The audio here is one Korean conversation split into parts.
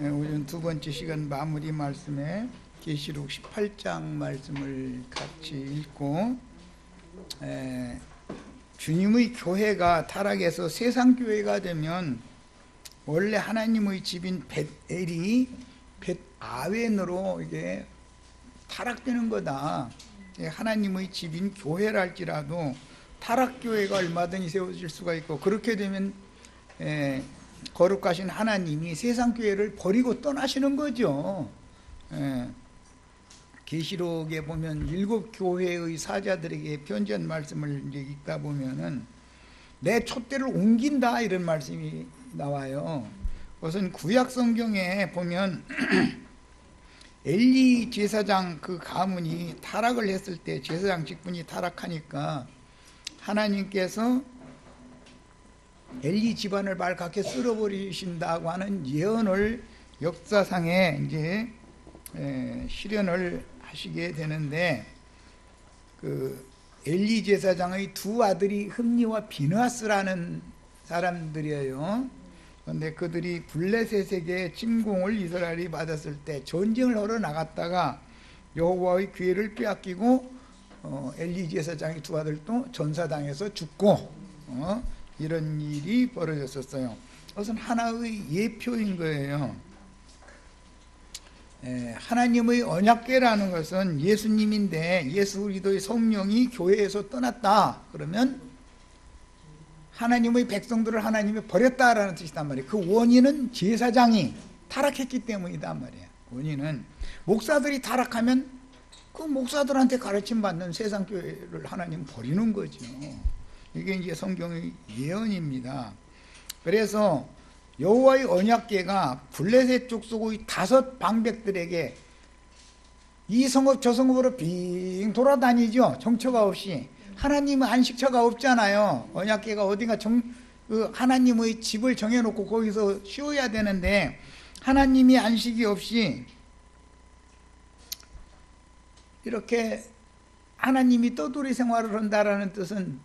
오늘 두 번째 시간 마무리 말씀에 계시록 18장 말씀을 같이 읽고, 주님의 교회가 타락해서 세상 교회가 되면 원래 하나님의 집인 벳엘이 벳아웬으로 이게 타락되는 거다. 하나님의 집인 교회랄지라도 타락교회가 얼마든지 세워질 수가 있고, 그렇게 되면 거룩하신 하나님이 세상 교회를 버리고 떠나시는 거죠. 계시록에 보면 7교회의 사자들에게 편지한 말씀을 이제 읽다 보면은 내 촛대를 옮긴다 이런 말씀이 나와요. 그것은 구약 성경에 보면 엘리 제사장 그 가문이 타락을 했을 때, 제사장 직분이 타락하니까 하나님께서 엘리 집안을 발갛게 쓸어버리신다고 하는 예언을 역사상에 이제 실현을 하시게 되는데, 그 엘리 제사장의 두 아들이 흠니와 비느하스라는 사람들이에요. 그런데 그들이 블레셋에게 침공을 이스라엘이 받았을 때 전쟁을 하러 나갔다가 여호와의 기회를 빼앗기고 엘리 제사장의 두 아들도 전사당해서 죽고 이런 일이 벌어졌었어요. 그것은 하나의 예표인 거예요. 하나님의 언약궤라는 것은 예수님인데, 예수 그리스도의 성령이 교회에서 떠났다 그러면 하나님의 백성들을 하나님이 버렸다라는 뜻이단 말이에요. 그 원인은 제사장이 타락했기 때문이단 말이에요. 원인은 목사들이 타락하면 그 목사들한테 가르침 받는 세상 교회를 하나님 버리는 거죠. 이게 이제 성경의 예언입니다. 그래서 여호와의 언약궤가 블레셋 족속의 5 방백들에게 이 성읍 저 성읍으로 빙 돌아다니죠. 정처가 없이. 하나님의 안식처가 없잖아요. 언약궤가 어딘가 하나님의 집을 정해놓고 거기서 쉬어야 되는데 하나님이 안식이 없이 이렇게 하나님이 떠돌이 생활을 한다라는 뜻은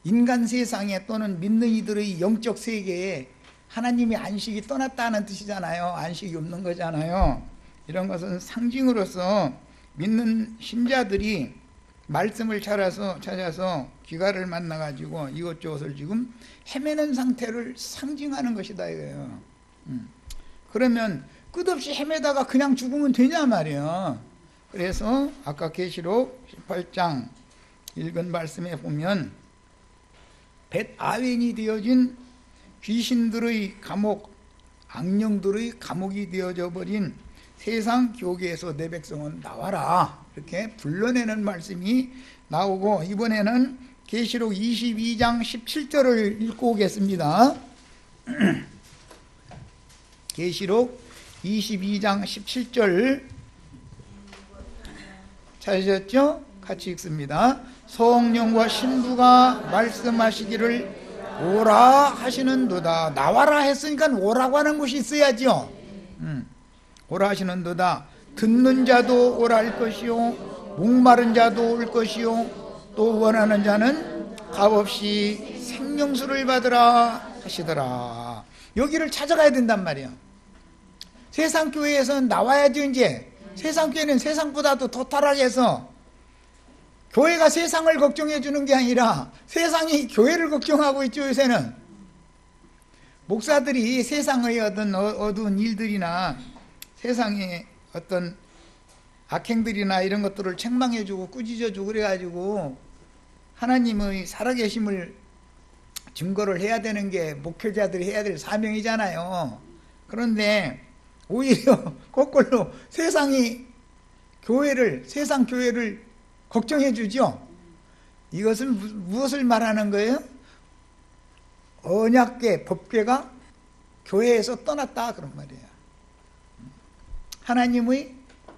인간 세상에 또는 믿는 이들의 영적 세계에 하나님의 안식이 떠났다는 뜻이잖아요. 안식이 없는 거잖아요. 이런 것은 상징으로서 믿는 신자들이 말씀을 찾아서 귀가를 만나가지고 이것저것을 지금 헤매는 상태를 상징하는 것이다 이거예요. 그러면 끝없이 헤매다가 그냥 죽으면 되냐 말이에요. 그래서 아까 계시록 18장 읽은 말씀에 보면 벳아웬이 되어진 귀신들의 감옥, 악령들의 감옥이 되어져 버린 세상 교계에서 내 백성은 나와라 이렇게 불러내는 말씀이 나오고, 이번에는 계시록 22장 17절을 읽고 오겠습니다. 계시록 22장 17절 찾으셨죠? 같이 읽습니다. 성령과 신부가 말씀하시기를 오라 하시는도다. 나와라 했으니까 오라고 하는 곳이 있어야죠. 오라 하시는도다. 듣는 자도 오라 할 것이요, 목마른 자도 올 것이요, 또 원하는 자는 값없이 생명수를 받으라 하시더라. 여기를 찾아가야 된단 말이에요. 세상 교회에서는 나와야죠. 이제 세상 교회는 세상보다도 더 타락해서 교회가 세상을 걱정해 주는 게 아니라 세상이 교회를 걱정하고 있죠. 요새는 목사들이 세상의 어떤 어두운 일들이나 세상의 어떤 악행들이나 이런 것들을 책망해 주고 꾸짖어 주고 그래가지고 하나님의 살아계심을 증거를 해야 되는 게 목회자들이 해야 될 사명이잖아요. 그런데 오히려 거꾸로 세상이 세상 교회를 걱정해 주죠. 이것은 무엇을 말하는 거예요? 언약궤, 법궤가 교회에서 떠났다 그런 말이에요. 하나님의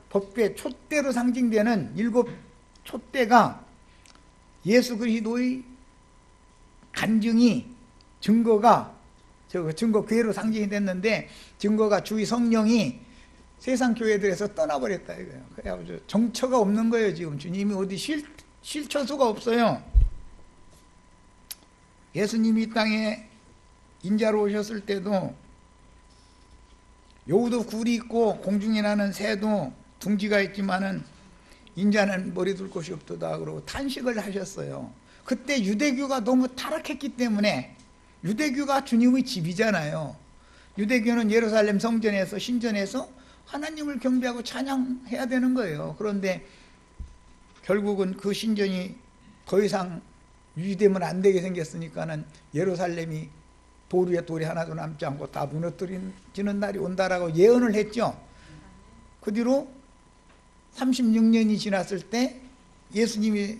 법궤, 촛대로 상징되는 7 촛대가 예수 그리스도의 간증이 증거가 증거궤로 상징이 됐는데, 증거가 주의 성령이 세상 교회들에서 떠나버렸다 이거예요. 그래가지고 정처가 없는 거예요. 지금 주님이 어디 쉴 처소가 없어요. 예수님이 이 땅에 인자로 오셨을 때도 여우도 굴이 있고 공중에 나는 새도 둥지가 있지만은 인자는 머리 둘 곳이 없도다 그러고 탄식을 하셨어요. 그때 유대교가 너무 타락했기 때문에, 유대교가 주님의 집이잖아요. 유대교는 예루살렘 성전에서 신전에서 하나님을 경배하고 찬양해야 되는 거예요. 그런데 결국은 그 신전이 더 이상 유지되면 안 되게 생겼으니까는 예루살렘이 돌 위에 돌이 하나도 남지 않고 다 무너뜨리는 날이 온다라고 예언을 했죠. 그 뒤로 36년이 지났을 때 예수님이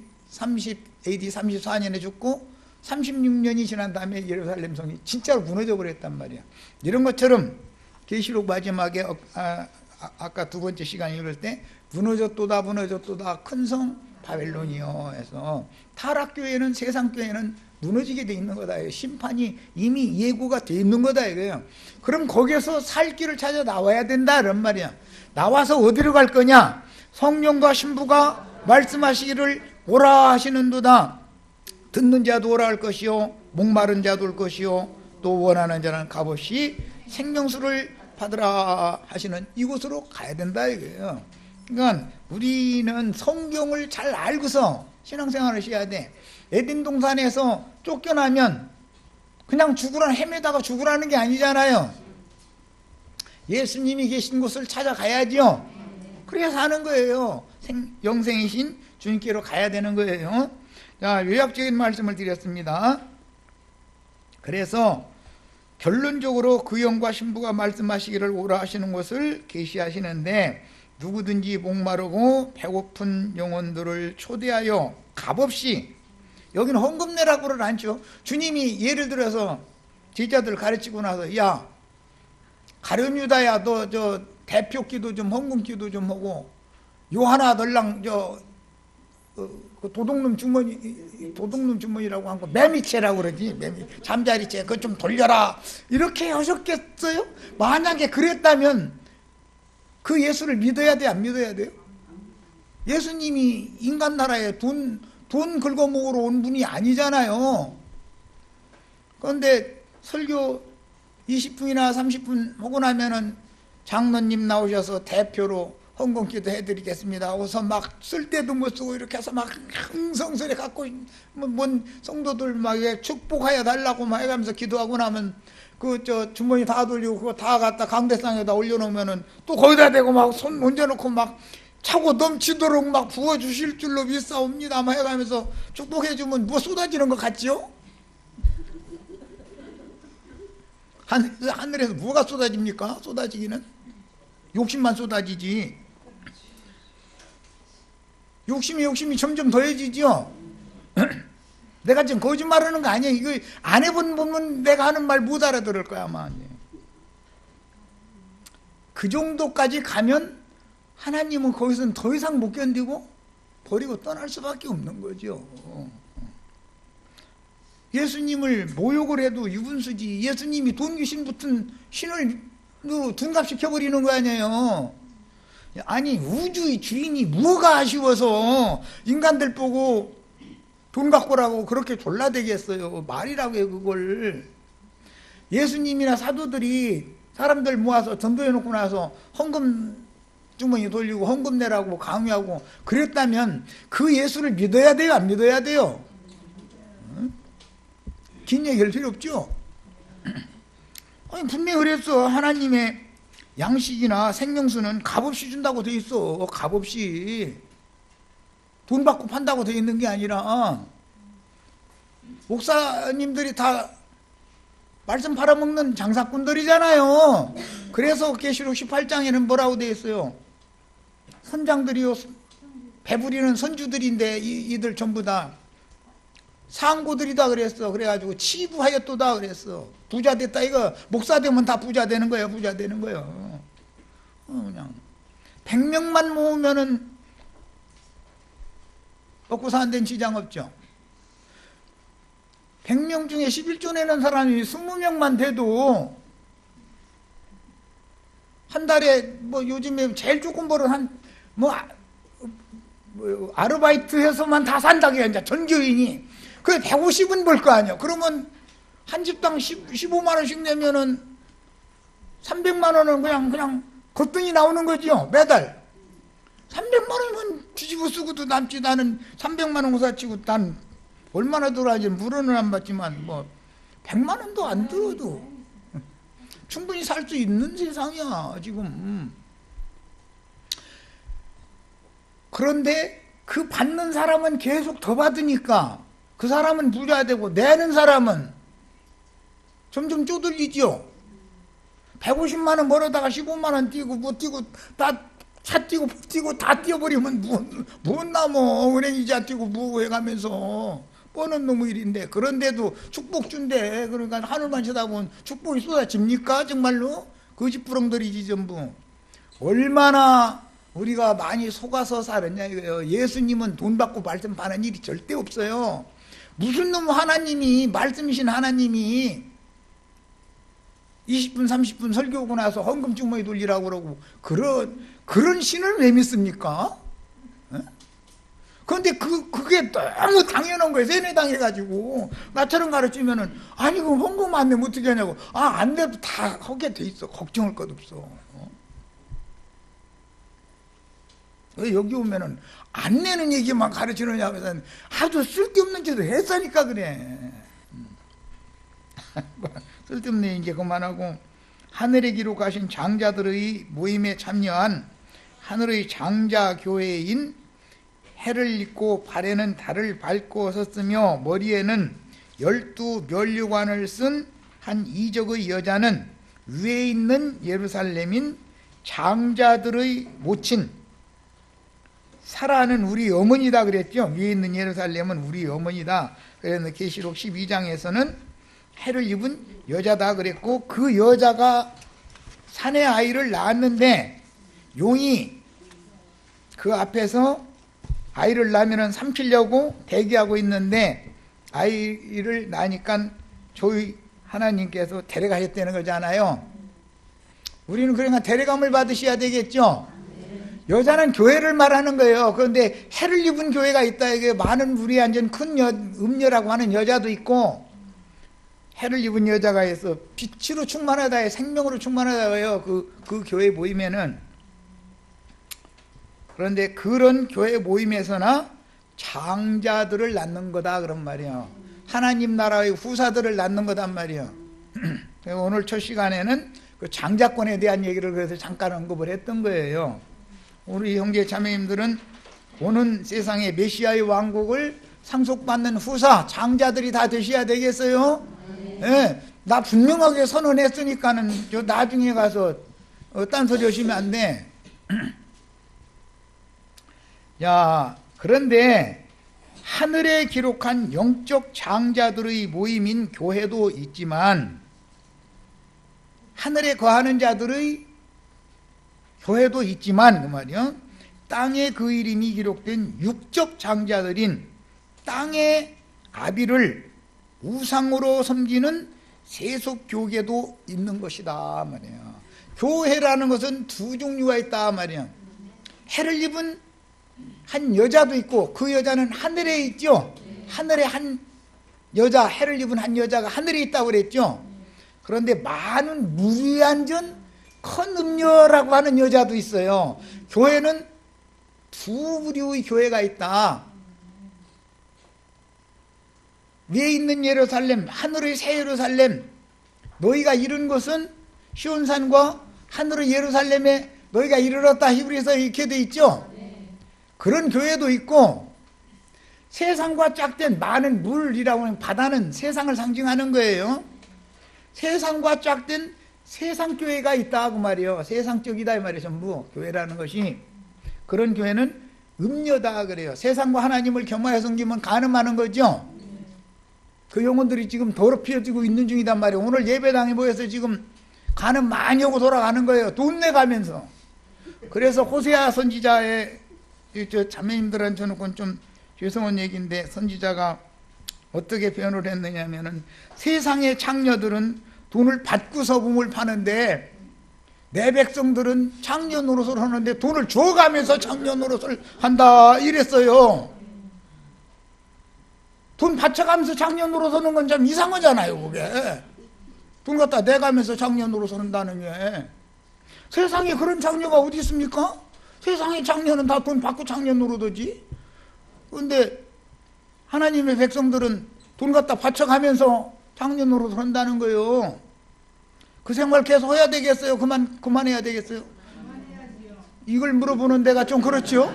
AD 34년에 죽고 36년이 지난 다음에 예루살렘 성이 진짜로 무너져 버렸단 말이야. 이런 것처럼 계시록 마지막에 아까 두 번째 시간 읽을 때 무너졌도다 무너졌도다 큰 성 바벨론이요 해서 타락교회는, 세상교회는 무너지게 돼 있는 거다. 심판이 이미 예고가 돼 있는 거다 이거예요. 그럼 거기에서 살 길을 찾아 나와야 된다 이런 말이야. 나와서 어디로 갈 거냐? 성령과 신부가 말씀하시기를 오라 하시는도다. 듣는 자도 오라 할 것이요 목마른 자도 올 것이요 또 원하는 자는 값없이 생명수를 받으라 하시는 이곳으로 가야 된다 이거예요. 그러니까 우리는 성경을 잘 알고서 신앙생활을 해야 돼. 에덴 동산에서 쫓겨나면 그냥 헤매다가 죽으라는 게 아니잖아요. 예수님이 계신 곳을 찾아가야죠. 그래야 사는 거예요. 영생이신 주님께로 가야 되는 거예요. 자, 요약적인 말씀을 드렸습니다. 그래서 결론적으로 그 영과 신부가 말씀하시기를 오라 하시는 것을 계시하시는데, 누구든지 목마르고 배고픈 영혼들을 초대하여 값없이, 여기는 헌금 내라고는 않죠. 주님이 예를 들어서 제자들 가르치고 나서, 야 가룟 유다야 너 저 대표 기도 좀 헌금 기도 좀 하고 요하나 널랑 그 도둑놈 주머니라고 한 거 매미채라고 그러지. 잠자리채 그거 좀 돌려라 이렇게 하셨겠어요? 만약에 그랬다면 그 예수를 믿어야 돼, 안 믿어야 돼요? 예수님이 인간 나라에 돈 긁어먹으러 온 분이 아니잖아요. 그런데 설교 20분이나 30분 하고 나면은 장로님 나오셔서 대표로 헌금기도 해드리겠습니다 하고서 막 쓸 데도 못 쓰고 이렇게 해서 막 흥성스레 갖고 뭔 성도들 막 축복하여 달라고 막 해가면서 기도하고 나면 그 주머니 다 돌리고 그거 다 갖다 강대상에다 올려놓으면은 또 거기다 대고 막 손 얹어놓고 막 차고 넘치도록 막 부어주실 줄로 믿사옵니다 막 해가면서 축복해주면 뭐 쏟아지는 것 같죠? 하늘에서 뭐가 쏟아집니까? 쏟아지기는 욕심만 쏟아지지. 욕심이 점점 더해지죠. 내가 지금 거짓말하는 거 아니야. 이거 안 해본 보면 내가 하는 말 못 알아들을 거야 아마. 그 정도까지 가면 하나님은 거기서는 더 이상 못 견디고 버리고 떠날 수밖에 없는 거죠. 예수님을 모욕을 해도 유분수지. 예수님이 돈 귀신 붙은 신을 둔갑시켜버리는 거 아니에요. 아니 우주의 주인이 뭐가 아쉬워서 인간들 보고 돈 갖고 라고 그렇게 졸라대겠어요. 말이라고 해요 그걸. 예수님이나 사도들이 사람들 모아서 전도해 놓고 나서 헌금 주머니 돌리고 헌금 내라고 강요하고 그랬다면 그 예수를 믿어야 돼요, 안 믿어야 돼요? 긴 얘기할 필요 없죠. 아니 분명히 그랬어. 하나님의 양식이나 생명수는 값없이 준다고 돼 있어. 값없이. 돈 받고 판다고 돼 있는 게 아니라. 목사님들이 다 말씀 팔아먹는 장사꾼들이잖아요. 그래서 계시록 18장에는 뭐라고 돼 있어요? 선장들이요 배부리는 선주들인데 이들 전부 다 상고들이다 그랬어. 그래가지고 치부하였도다 그랬어. 부자 됐다 이거. 목사 되면 다 부자 되는 거예요. 부자 되는 거예요. 그냥 100명만 모으면은 먹고 사는 데는 지장 없죠. 100명 중에 11조 내는 사람이 20명만 돼도 한 달에 뭐 요즘에 제일 조금 벌은 아르바이트 해서만 다 산다고요. 이제 전교인이. 그게 150은 벌 거 아니야. 그러면 한 집당 15만 원씩 내면은 300만 원은 그냥 거뜬히 나오는 거지요, 매달. 300만 원은 뒤집어 쓰고도 남지. 나는 300만 원 고사치고 난 얼마나 들어야지. 물어는 안 받지만 뭐 100만 원도 안 들어도 충분히 살 수 있는 세상이야 지금. 그런데 그 받는 사람은 계속 더 받으니까 그 사람은 부자 되고 내는 사람은 점점 쪼들리죠. 150만 원 벌어다가 15만 원 띄고 뭐 띄고 다 차 띄고 띄고 다 띄어버리면 뭔 남어. 은행 이자 띄고 뭐 해가면서 뻔한 놈의 일인데. 그런데도 축복 준대. 그러니까 하늘만 쳐다보면 축복이 쏟아집니까 정말로? 거짓부렁들이지 전부. 얼마나 우리가 많이 속아서 살았냐 이거예요. 예수님은 돈 받고 말씀 받는 일이 절대 없어요. 무슨 놈 하나님이, 말씀이신 하나님이 20분 30분 설교하고 나서 헌금 주머니 돌리라고 그러고 그런 신을 왜 믿습니까? 그런데 그게 너무 당연한 거예요. 세뇌당해가지고 나처럼 가르치면은 아니 그럼 헌금 안 내면 어떻게 하냐고. 안 내도 다 하게 돼 있어. 걱정할 것 없어. 왜 여기 오면은 안 내는 얘기만 가르치느냐 하면서 아주 쓸데없는 짓을 했으니까 그래. 쓸데없는 얘기 그만하고, 하늘에 기록하신 장자들의 모임에 참여한 하늘의 장자교회인, 해를 입고 발에는 달을 밟고 섰으며 머리에는 12면류관을 쓴 한 이적의 여자는 위에 있는 예루살렘인 장자들의 모친 사라는 우리 어머니다 그랬죠. 위에 있는 예루살렘은 우리 어머니다. 그래서 계시록 12장에서는 해를 입은 여자다 그랬고, 그 여자가 산에 아이를 낳았는데 용이 그 앞에서 아이를 낳으면 삼키려고 대기하고 있는데 아이를 낳으니까 저희 하나님께서 데려가셨다는 거잖아요. 우리는 그러니까 데려감을 받으셔야 되겠죠. 여자는 교회를 말하는 거예요. 그런데 해를 입은 교회가 있다. 이게 많은 우리 완전 큰 음녀라고 하는 여자도 있고, 해를 입은 여자가 있어. 빛으로 충만하다, 생명으로 충만하다고요. 그 교회 모임에는. 그런데 그런 교회 모임에서나 장자들을 낳는 거다 그런 말이에요. 하나님 나라의 후사들을 낳는 거단 말이에요. 오늘 첫 시간에는 그 장자권에 대한 얘기를 그래서 잠깐 언급을 했던 거예요. 우리 형제 자매님들은 오는 세상의 메시아의 왕국을 상속받는 후사 장자들이 다 되셔야 되겠어요? 네. 나 분명하게 선언했으니까는 저 나중에 가서 딴소리 하시면 안 돼. 야, 그런데 하늘에 기록한 영적 장자들의 모임인 교회도 있지만, 하늘에 거하는 자들의 교회도 있지만 그 말이요, 땅에 그 이름이 기록된 육적 장자들인 땅의 아비를 우상으로 섬기는 세속 교계도 있는 것이다 말이에요. 교회라는 것은 두 종류가 있다 말이에요. 해를 입은 한 여자도 있고, 그 여자는 하늘에 있죠. 하늘에 한 여자, 해를 입은 한 여자가 하늘에 있다고 그랬죠. 그런데 많은 무리한전 큰 음녀라고 하는 여자도 있어요. 교회는 두 부류의 교회가 있다. 위에 있는 예루살렘, 하늘의 새 예루살렘, 너희가 이룬 것은 시온산과 하늘의 예루살렘에 너희가 이르렀다. 히브리서 이렇게 돼 있죠. 그런 교회도 있고, 세상과 짝된 많은 물이라고 하는 바다는 세상을 상징하는 거예요. 세상과 짝된 세상교회가 있다 그 말이에요. 세상적이다 이 말이에요. 전부 교회라는 것이. 그런 교회는 음녀다 그래요. 세상과 하나님을 겸하여 섬기면 간음하는 거죠. 그 영혼들이 지금 더럽혀지고 있는 중이단 말이에요. 오늘 예배당에 모여서 지금 간음 많이 하고 돌아가는 거예요. 돈 내가면서. 그래서 호세아 선지자의 저 자매님들한테는 좀 죄송한 얘기인데, 선지자가 어떻게 표현을 했느냐면은, 세상의 창녀들은 돈을 받고서 몸을 파는데 내 백성들은 창녀 노릇을 하는데 돈을 줘가면서 창녀 노릇을 한다 이랬어요. 돈 받쳐가면서 창녀 노릇 하는 건 좀 이상하잖아요. 그게 돈 갖다 내가면서 장녀 노릇을 한다는 게, 세상에 그런 장녀가 어디 있습니까? 세상에 장녀는 다 돈 받고 장녀 노릇하지. 그런데 하나님의 백성들은 돈 갖다 바쳐가면서 장녀 노릇을 한다는 거예요. 그 생활 계속 해야 되겠어요? 그만해야 되겠어요? 이걸 물어보는 데가 좀 그렇죠?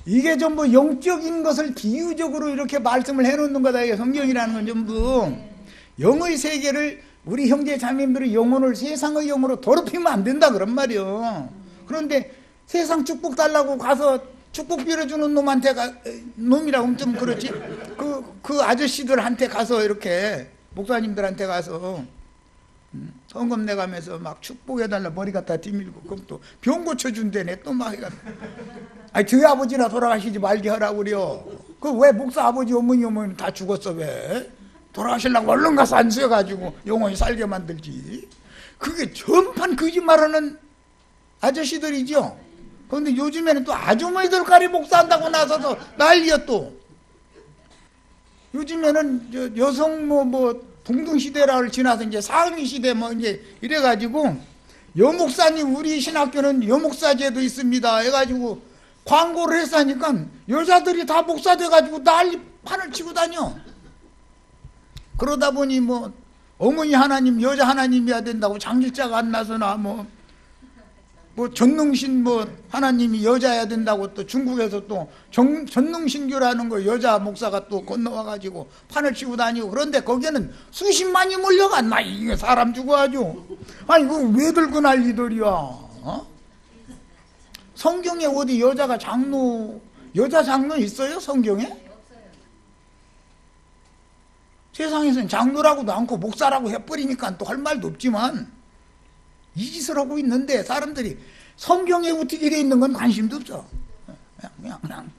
이게 전부 영적인 것을 비유적으로 이렇게 말씀을 해놓는 거다. 이게 성경이라는 건 전부 영의 세계를, 우리 형제 자매님들의 영혼을 세상의 영으로 더럽히면 안 된다 그런 말이요. 그런데 세상 축복 달라고 가서 축복 빌어주는 놈이라고 하면 좀 그렇지, 그 아저씨들한테 가서, 이렇게 목사님들한테 가서 성금 내가면서 막 축복해달라 머리 갖다 뒤밀고, 그럼 또 병 고쳐준대네 또 막 해가지고. 아니 저희 아버지나 돌아가시지 말게 하라고 그래요. 그 왜 목사 아버지 어머니 다 죽었어? 왜 돌아가시려고 얼른 가서 안수해가지고 영원히 살게 만들지. 그게 전판 거짓말하는 아저씨들이죠. 그런데 요즘에는 또 아주머니들까지 목사한다고 나서서 난리야. 또 요즘에는 여성 동등시대를 지나서 이제 상위시대 이제 이래가지고, 여목사님 우리 신학교는 여목사제도 있습니다 해가지고 광고를 해서 하니까 여자들이 다 목사 돼가지고 난리 판을 치고 다녀. 그러다 보니 어머니 하나님 여자 하나님이어야 된다고 장길자가 안 나서나, 전능신 하나님이 여자여야 된다고 또 중국에서 또 전능신교라는 거 여자 목사가 또 건너와가지고 판을 치고 다니고. 그런데 거기에는 수십만이 몰려가. 나 이게 사람 죽어가지고. 아니 그거 왜 들고 난리들이야? 성경에 어디 여자 장로 있어요? 성경에? 세상에서는 장로라고도 않고 목사라고 해버리니까 또 할 말도 없지만, 이 짓을 하고 있는데 사람들이 성경에 어떻게 되어 있는 건 관심도 없어. 그냥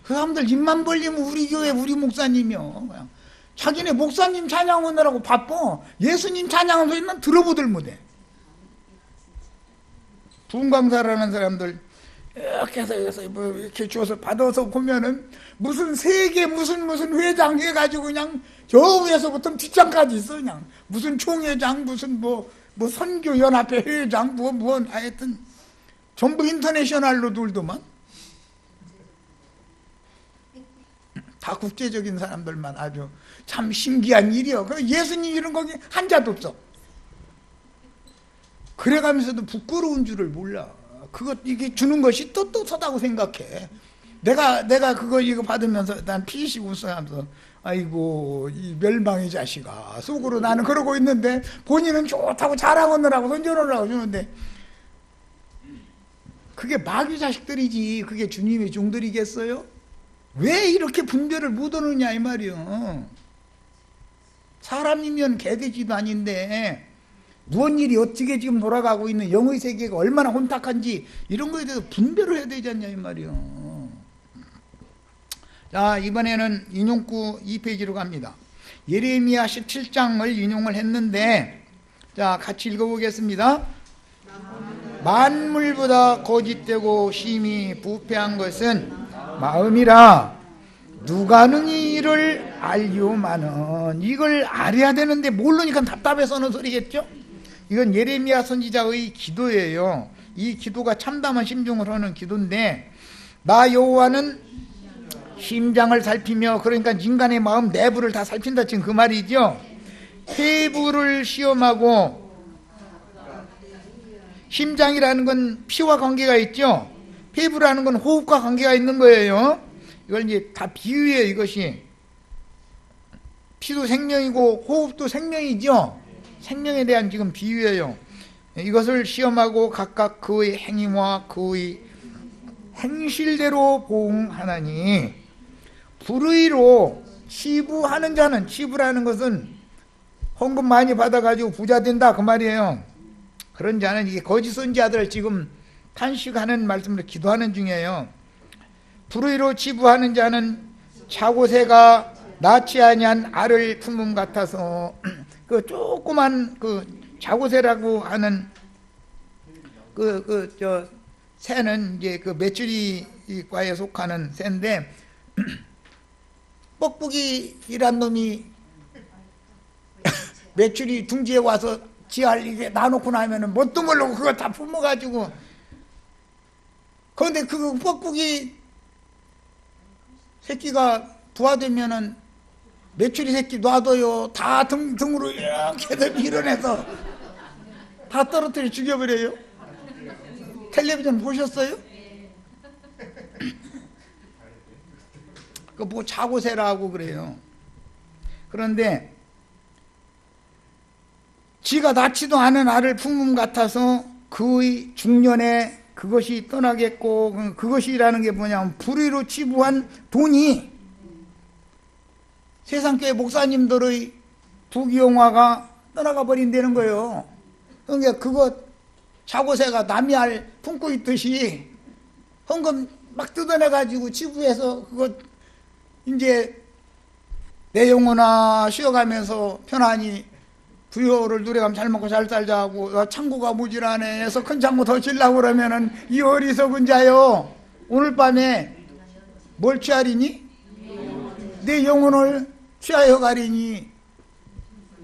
그 사람들 입만 벌리면 우리 교회 우리 목사님이요, 그냥 자기네 목사님 찬양하느라고 바빠. 예수님 찬양하는 소리만 들어보들 못해. 부흥강사라는 사람들 이렇게 해서 이렇게 줘서 받아서 보면은 무슨 세계 무슨 회장 해가지고 그냥 저 위에서부터 뒷장까지 있어. 그냥 무슨 총회장 무슨 선교연합회 회장 하여튼 전부 인터내셔널로 돌더만. 다 국제적인 사람들만. 아주 참 신기한 일이요. 예수님 이런 거기 한자도 없어. 그래가면서도 부끄러운 줄을 몰라. 이게 주는 것이 떳떳하다고 생각해. 내가 이거 받으면서 난 피식 웃어하면서, 아이고 이 멸망의 자식아 속으로 나는 그러고 있는데, 본인은 좋다고 자랑하느라고 선전하려고 주는데, 그게 마귀 자식들이지 그게 주님의 종들이겠어요? 왜 이렇게 분별을 못하느냐 이 말이요. 사람이면 개돼지도 아닌데 무슨 일이 어떻게 지금 돌아가고 있는 영의 세계가 얼마나 혼탁한지 이런 거에 대해서 분별을 해야 되지 않냐 이 말이요. 자, 이번에는 인용구 2페이지로 갑니다. 예레미야 17장을 인용을 했는데, 자 같이 읽어보겠습니다. 만물보다 거짓되고 심히 부패한 것은 마음이라 누가 능히 이를 알리오마는. 이걸 알아야 되는데 모르니까 답답해서 하는 소리겠죠. 이건 예레미야 선지자의 기도예요. 이 기도가 참담한 심중을 하는 기도인데, 나 여호와는 심장을 살피며, 그러니까 인간의 마음 내부를 다 살핀다 지금 그 말이죠. 폐부를 시험하고, 심장이라는 건 피와 관계가 있죠. 폐부라는 건 호흡과 관계가 있는 거예요. 이걸 이제 다 비유예요. 이것이 피도 생명이고 호흡도 생명이죠. 생명에 대한 지금 비유예요. 이것을 시험하고 각각 그의 행위와 그의 행실대로 보응하나니, 불의로 치부하는 자는, 치부라는 것은 헌금 많이 받아가지고 부자 된다 그 말이에요. 그런 자는, 이게 거짓 선지자들 지금 탄식하는 말씀으로 기도하는 중이에요. 불의로 치부하는 자는 자고새가 낳지 아니한 알을 품음 같아서, 그 조그만 자고새라고 하는 새는 이제 그 메추리과에 속하는 새인데, 뻑뻑이란 놈이 매출이 둥지에 와서 지할 이게 놔놓고 나면은 뭣도 모르고 그거 다 품어가지고, 그런데 그 뻑뻑이 새끼가 부화되면은 매출이 새끼 놔둬요. 다 등으로 이렇게 밀어내서 다 떨어뜨려 죽여버려요. 텔레비전 보셨어요? 그 뭐 자고새라고 그래요. 그런데 지가 낳지도 않은 알을 품음 같아서 그의 중년에 그것이 떠나겠고, 그것이라는 게 뭐냐면 불의로 치부한 돈이 세상교회 목사님들의 부귀영화가 떠나가 버린다는 거예요. 그러니까 그거 자고새가 남이 알 품고 있듯이 헌금 막 뜯어내가지고 치부해서 그거 이제 내 영혼아 쉬어가면서 편안히 부여를 누려가면 잘 먹고 잘 살자 하고, 창고가 무질하네 해서 큰 창고 더 질라고 그러면은 이 어리석은 자요, 오늘 밤에 뭘 취하리니? 내 영혼을 취하여 가리니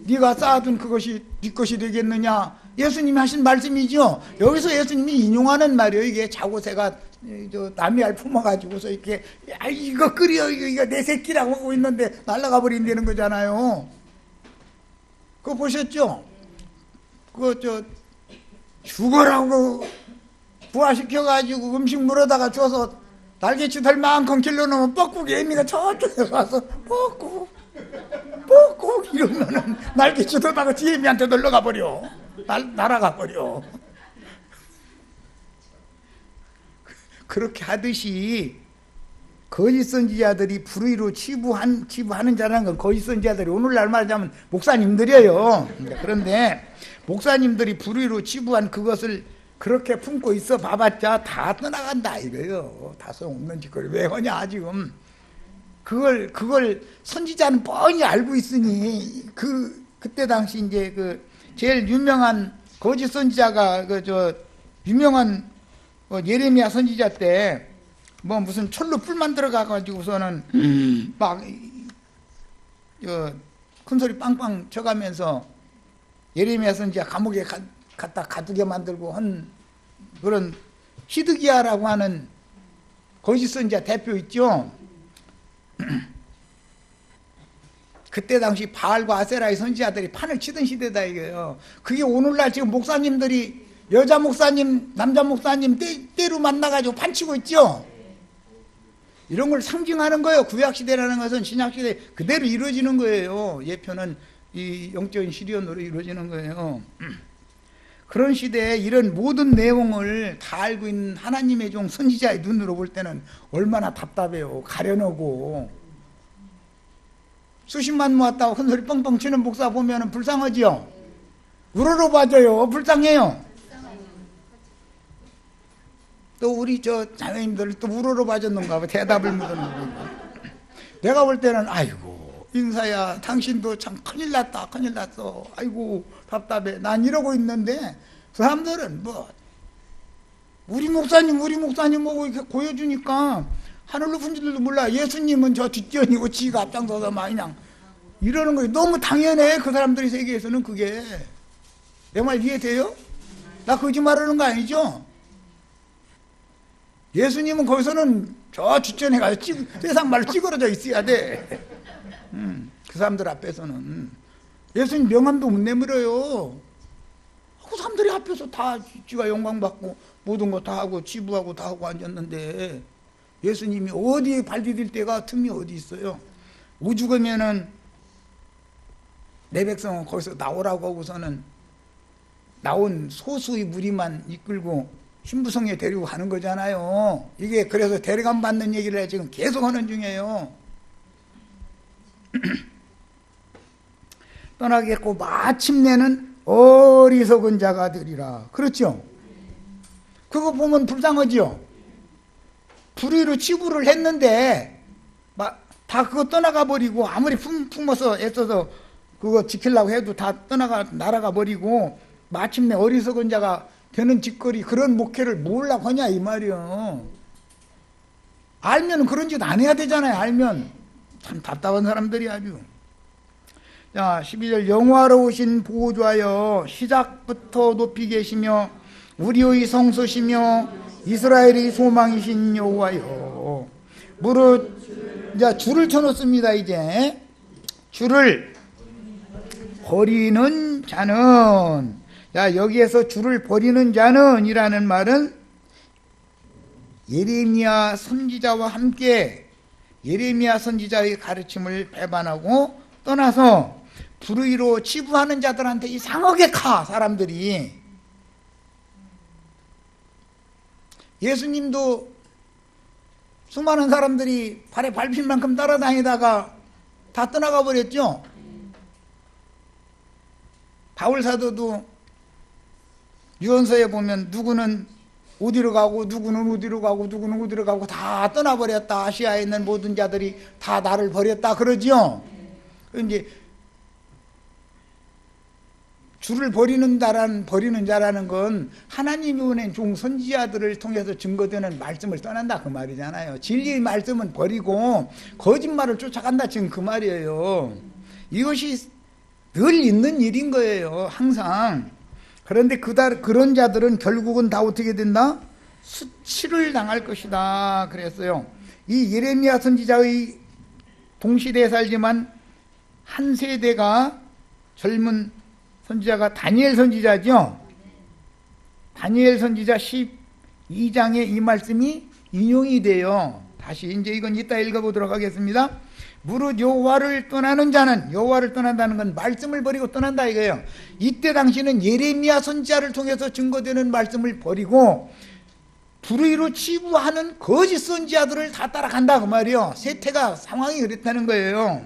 네가 쌓아둔 그것이 네 것이 되겠느냐. 예수님이 하신 말씀이죠. 여기서 예수님이 인용하는 말이에요. 이게 자고새가 남이 알 품어가지고서 이렇게 야 이거 끓여 이거 내 새끼라고 하고 있는데 날아가 버린다는 거잖아요. 그거 보셨죠? 그거 죽어라고 부화시켜가지고 음식 물어다가 줘서 날개치 될 만큼 길러놓으면 뻑국 애미가 저쪽에서 와서 뻑국 이러면은 날개치 들다가 지 애미한테 놀러가 버려. 날아가 버려. 그렇게 하듯이 거짓 선지자들이 불의로 치부하는 자라는 건 거짓 선지자들이 오늘날 말하자면 목사님들이에요. 그런데 목사님들이 불의로 치부한 그것을 그렇게 품고 있어 봐봤자 다 떠나간다 이거예요. 다 소용없는 짓거리 왜 하냐 지금. 그걸 선지자는 뻔히 알고 있으니 그때 당시 이제 그 제일 유명한 거짓 선지자가 유명한 예레미야 선지자 때 뭐 무슨 철로 뿔만 들어가 가지고서는 막 큰 소리 빵빵 쳐가면서 예레미야 선지자 감옥에 갖다 가두게 만들고 한 그런 히드기야라고 하는 거짓 선지자 대표 있죠. 그때 당시 바알과 아세라의 선지자들이 판을 치던 시대다 이거예요. 그게 오늘날 지금 목사님들이 여자 목사님, 남자 목사님 때로 만나가지고 판치고 있죠. 이런 걸 상징하는 거예요. 구약시대라는 것은 신약시대 그대로 이루어지는 거예요. 예표는 이 영적인 시련으로 이루어지는 거예요. 그런 시대에 이런 모든 내용을 다 알고 있는 하나님의 종 선지자의 눈으로 볼 때는 얼마나 답답해요. 가려놓고 수십만 모았다고 큰 소리 뻥뻥 치는 목사 보면 불쌍하지요. 우러러 빠져요. 불쌍해요. 또 우리 자매님들 또 우러러 빠졌는가 봐. 대답을 못하는 거. 내가 볼 때는 아이고 인사야 당신도 참 큰일 났다 큰일 났어. 아이고 답답해. 난 이러고 있는데 그 사람들은 뭐 우리 목사님 보고 이렇게 보여주니까 하늘 높은 줄도 몰라. 예수님은 저 뒷전이고 지가 앞장서서 막 그냥 이러는 거예요. 너무 당연해. 그 사람들이 세계에서는 그게. 내 말 이해돼요? 나 거짓말하는 거 아니죠? 예수님은 거기서는 저 뒷전에 가서 세상 말로 찌그러져 있어야 돼. 그 사람들 앞에서는 예수님 명함도 못 내밀어요. 그 사람들이 앞에서 다 지가 영광받고 모든 거 다 하고 지부하고 다 하고 앉았는데 예수님이 어디에 발 디딜 때가 틈이 어디 있어요. 오죽하면은 내 백성은 거기서 나오라고 하고서는 나온 소수의 무리만 이끌고 신부성에 데리고 가는 거잖아요. 이게 그래서 데려감 받는 얘기를 지금 계속 하는 중이에요. 떠나겠고 마침내는 어리석은 자가 되리라. 그렇죠? 그거 보면 불쌍하지요? 불의로 치부를 했는데 다 그거 떠나가 버리고 아무리 품어서 애써서 그거 지키려고 해도 다 날아가 버리고 마침내 어리석은 자가 되는 짓거리 그런 목회를 뭐라고 하냐 이 말이요. 알면 그런 짓 안 해야 되잖아요. 알면 참 답답한 사람들이 아주. 자, 12절 영화로우신 보호자여 시작부터 높이 계시며 우리의 성소시며 이스라엘의 소망이신 여호와여. 무릇 자 줄을 쳐놓습니다. 이제 줄을 버리는 자는, 자 여기에서 줄을 버리는 자는 이라는 말은 예레미야 선지자와 함께 예레미야 선지자의 가르침을 배반하고 떠나서 불의로 치부하는 자들한테 이상하게 가. 사람들이 예수님도 수많은 사람들이 발에 밟힐 만큼 따라다니다가 다 떠나가 버렸죠. 바울 사도도 유언서에 보면 누구는 어디로 가고 누구는 어디로 가고 누구는 어디로 가고 다 떠나버렸다. 아시아에 있는 모든 자들이 다 나를 버렸다 그러지요. 이제 줄을 버리는 자라는 건 하나님이 보낸 종 선지자들을 통해서 증거되는 말씀을 떠난다 그 말이잖아요. 진리의 말씀은 버리고 거짓말을 쫓아간다 지금 그 말이에요. 이것이 늘 있는 일인 거예요. 항상. 그런데 그런 자들은 결국은 다 어떻게 된다? 수치를 당할 것이다 그랬어요. 이 예레미야 선지자의 동시대에 살지만 한 세대가 젊은 선지자가 다니엘 선지자죠. 다니엘 선지자 12장에 이 말씀이 인용이 돼요. 다시 이제 이건 이따 읽어보도록 하겠습니다. 무릇 여호와를 떠나는 자는, 여호와를 떠난다는 건 말씀을 버리고 떠난다 이거예요. 이때 당시는 예레미야 선지자를 통해서 증거되는 말씀을 버리고 불의로 치부하는 거짓 선지자들을 다 따라간다 그 말이에요. 세태가 상황이 그랬다는 거예요.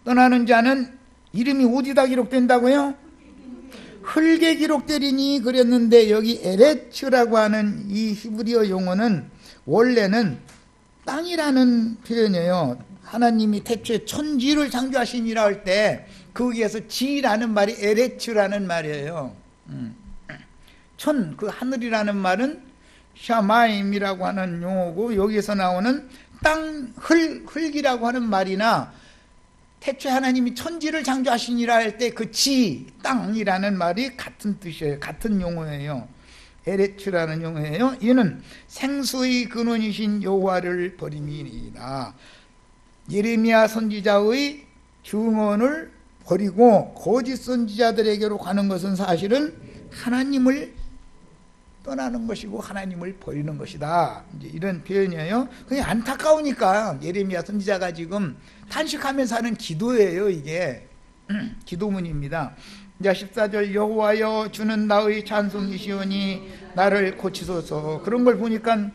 떠나는 자는 이름이 어디다 기록된다고요? 흙에 기록되리니 그랬는데 여기 에레츠라고 하는 이 히브리어 용어는 원래는 땅이라는 표현이에요. 하나님이 태초에 천지를 창조하시니라 할 때 거기에서 지라는 말이 에레츠라는 말이에요. 그 하늘이라는 말은 샤마임이라고 하는 용어고 여기서 나오는 땅, 흙이라고 하는 말이나 태초에 하나님이 천지를 창조하시니라 할 때 그 지, 땅이라는 말이 같은 뜻이에요. 같은 용어예요. 에레츠라는 용어예요. 이는 생수의 근원이신 여호와를 버림이니이다. 예레미야 선지자의 증언을 버리고 거짓 선지자들에게로 가는 것은 사실은 하나님을 떠나는 것이고 하나님을 버리는 것이다. 이제 이런 표현이에요. 그게 안타까우니까 예레미야 선지자가 지금 탄식하면서 하는 기도예요. 이게 기도문입니다. 이제 14절 여호와여 주는 나의 찬송이시오니 나를 고치소서. 그런 걸 보니까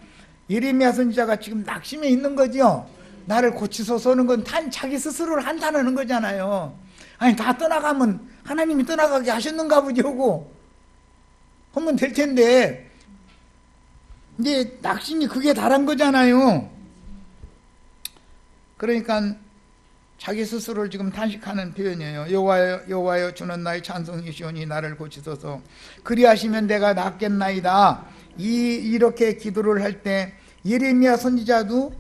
예레미야 선지자가 지금 낙심해 있는 거죠. 나를 고치소서는 건 자기 스스로를 한탄하는 거잖아요. 아니 다 떠나가면 하나님이 떠나가게 하셨는가 보지 하고 하면 될 텐데 이제 낙심이 그게 달한 거잖아요. 그러니까 자기 스스로를 지금 탄식하는 표현이에요. 여호와여 주는 나의 찬송이시오니 나를 고치소서. 그리하시면 내가 낫겠나이다. 이렇게 기도를 할 때 예레미야 선지자도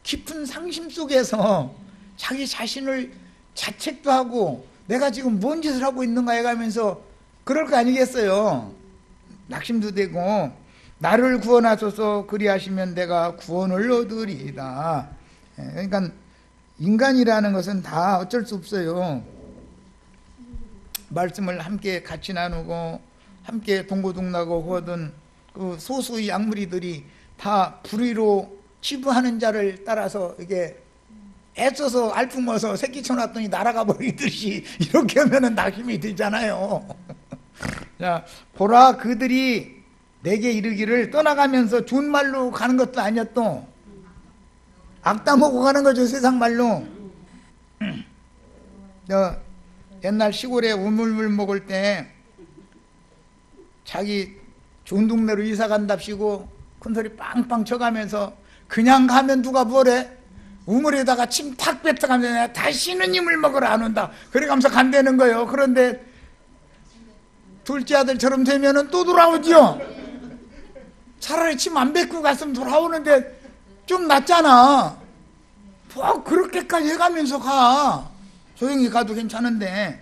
깊은 상심 속에서 자기 자신을 자책도 하고 내가 지금 뭔 짓을 하고 있는가 해가면서 그럴 거 아니겠어요. 낙심도 되고 나를 구원하소서. 그리하시면 내가 구원을 얻으리이다. 그러니까 인간이라는 것은 다 어쩔 수 없어요. 말씀을 함께 같이 나누고 함께 동고동락하고 하던 그 소수의 양무리들이 다 불의로 치부하는 자를 따라서 이게 애써서 알품어서 새끼 쳐놨더니 날아가 버리듯이 이렇게 하면은 낙심이 되잖아요. 자, 보라 그들이 내게 이르기를 떠나가면서 좋은 말로 가는 것도 아니었또 악담하고 가는 거죠. 세상 말로. 옛날 시골에 우물물 먹을 때 자기 좋은 동네로 이사 간답시고 큰소리 빵빵 쳐가면서 그냥 가면 누가 뭐래? 우물에다가 침 탁 뱉어가면 다시는 이물 먹으러 안 온다. 그래가면서 간다는 거예요. 그런데 둘째 아들처럼 되면은 또 돌아오죠. 차라리 침 안 뱉고 갔으면 돌아오는데 좀 낫잖아. 뭐 그렇게까지 해가면서 가. 조용히 가도 괜찮은데.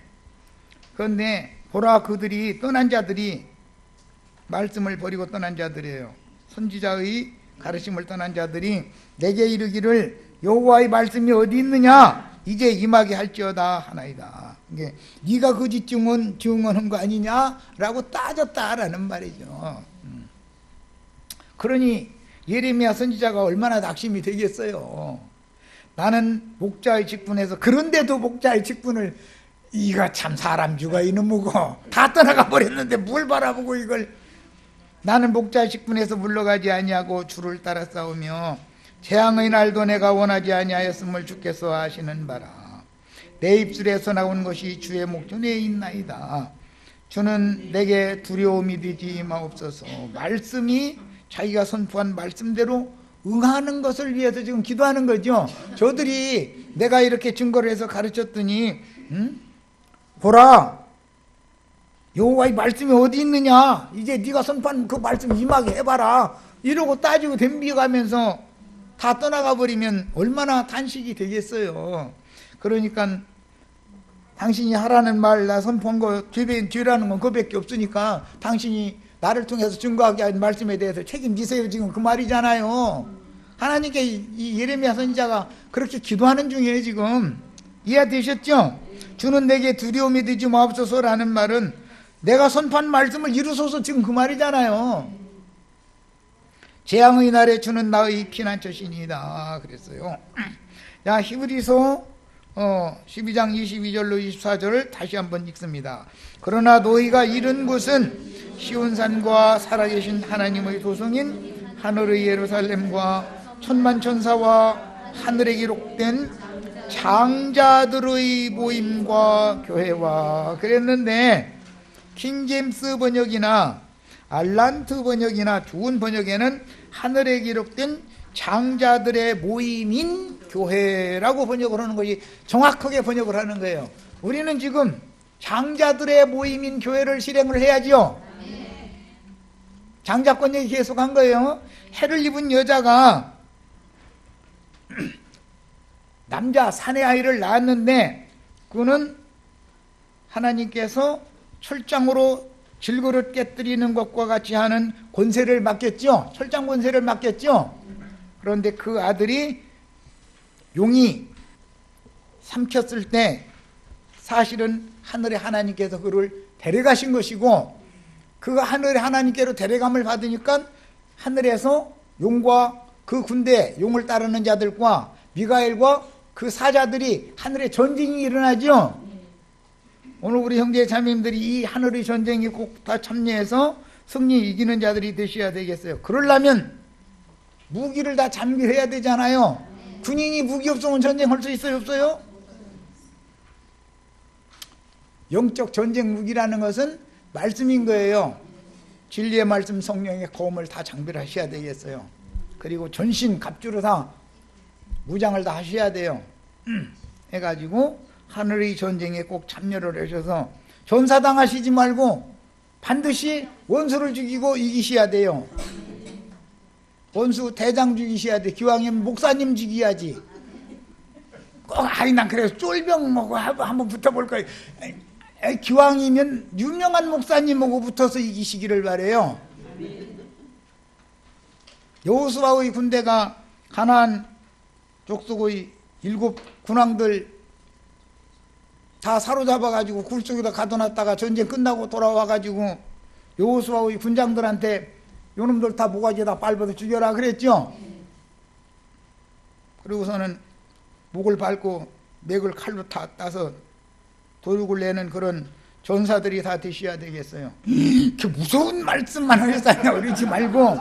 그런데 보라, 그들이 떠난 자들이, 말씀을 버리고 떠난 자들이에요. 선지자의 가르침을 떠난 자들이 내게 이르기를 여호와의 말씀이 어디 있느냐, 이제 임하게 할지어다 하나이다. 이게 네가 그 집 증언한 거 아니냐라고 따졌다라는 말이죠. 그러니 예레미야 선지자가 얼마나 낙심이 되겠어요. 나는 목자의 직분에서, 그런데도 목자의 직분을, 이가 참 사람 죽어 이놈이고 다 떠나가 버렸는데 뭘 바라보고 이걸, 나는 목자의 직분에서 물러가지 아니하고 주를 따라 싸우며 재앙의 날도 내가 원하지 아니하였음을 주께서 아시는 바라. 내 입술에서 나온 것이 주의 목전에 있나이다. 주는 내게 두려움이 되지 마옵소서. 말씀이, 자기가 선포한 말씀대로 응하는 것을 위해서 지금 기도하는 거죠. 저들이 내가 이렇게 증거를 해서 가르쳤더니 보라, 여호와의 말씀이 어디 있느냐, 이제 네가 선포한 그 말씀 임하게 해봐라, 이러고 따지고 덤비가면서 다 떠나가 버리면 얼마나 탄식이 되겠어요. 그러니까 당신이 하라는 말, 나 선포한 거 죄라는 건 그밖에 없으니까 당신이 나를 통해서 증거하게 한 말씀에 대해서 책임지세요, 지금 그 말이잖아요. 하나님께 이 예레미야 선지자가 그렇게 기도하는 중이에요 지금. 이해되셨죠? 주는 내게 두려움이 되지 마옵소서라는 말은 내가 선포한 말씀을 이루소서, 지금 그 말이잖아요. 재앙의 날에 주는 나의 피난처시니이다 그랬어요. 자, 히브리서 12장 22절로 24절을 다시 한번 읽습니다. 그러나 너희가 이른 곳은 시온산과 살아계신 하나님의 도성인 하늘의 예루살렘과 천만 천사와 하늘에 기록된 장자들의 모임과 교회와 그랬는데, 킹제임스 번역이나 알란트 번역이나 좋은 번역에는 하늘에 기록된 장자들의 모임인 교회라고 번역을 하는 것이 정확하게 번역을 하는 거예요. 우리는 지금 장자들의 모임인 교회를 실행을 해야지요. 장자권 얘기 계속 한 거예요. 해를 입은 여자가 남자 사내 아이를 낳았는데, 그는 하나님께서 철장으로 질그릇 깨뜨리는 것과 같이 하는 권세를 맡겼죠. 철장 권세를 맡겼죠. 그런데 그 아들이 용이 삼켰을 때 사실은 하늘의 하나님께서 그를 데려가신 것이고, 그 하늘의 하나님께로 데려감을 받으니까 하늘에서 용과 그 군대, 용을 따르는 자들과 미가엘과 그 사자들이 하늘에 전쟁이 일어나죠. 오늘 우리 형제 자매님들이 이 하늘의 전쟁에 꼭 다 참여해서 승리 이기는 자들이 되셔야 되겠어요. 그러려면 무기를 다 장비해야 되잖아요. 군인이 무기 없으면 전쟁할 수 있어요, 없어요? 영적 전쟁 무기라는 것은 말씀인 거예요. 진리의 말씀, 성령의 검을 다 장비를 하셔야 되겠어요. 그리고 전신 갑주로 다 무장을 다 하셔야 돼요. 해가지고 하늘의 전쟁에 꼭 참여를 하셔서 전사당하시지 말고 반드시 원수를 죽이고 이기셔야 돼요. 원수 대장 죽이셔야 돼. 기왕이면 목사님 죽여야지. 꼭 난 그래서 쫄병 먹고 한번 붙어볼 거예요. 기왕이면 유명한 목사님하고 붙어서 이기시기를 바래요. 여호수아의 군대가 가나안 족속의 7 군왕들 다 사로잡아가지고 굴 속에다 가둬놨다가 전쟁 끝나고 돌아와가지고 여호수아의 군장들한테 요놈들 다 모가지에다 밟아서 죽여라 그랬죠. 그리고서는 목을 밟고 맥을 칼로 따서 도둑을 내는 그런 전사들이 다 되셔야 되겠어요. 그 무서운 말씀만 하셨다냐 그러지 말고,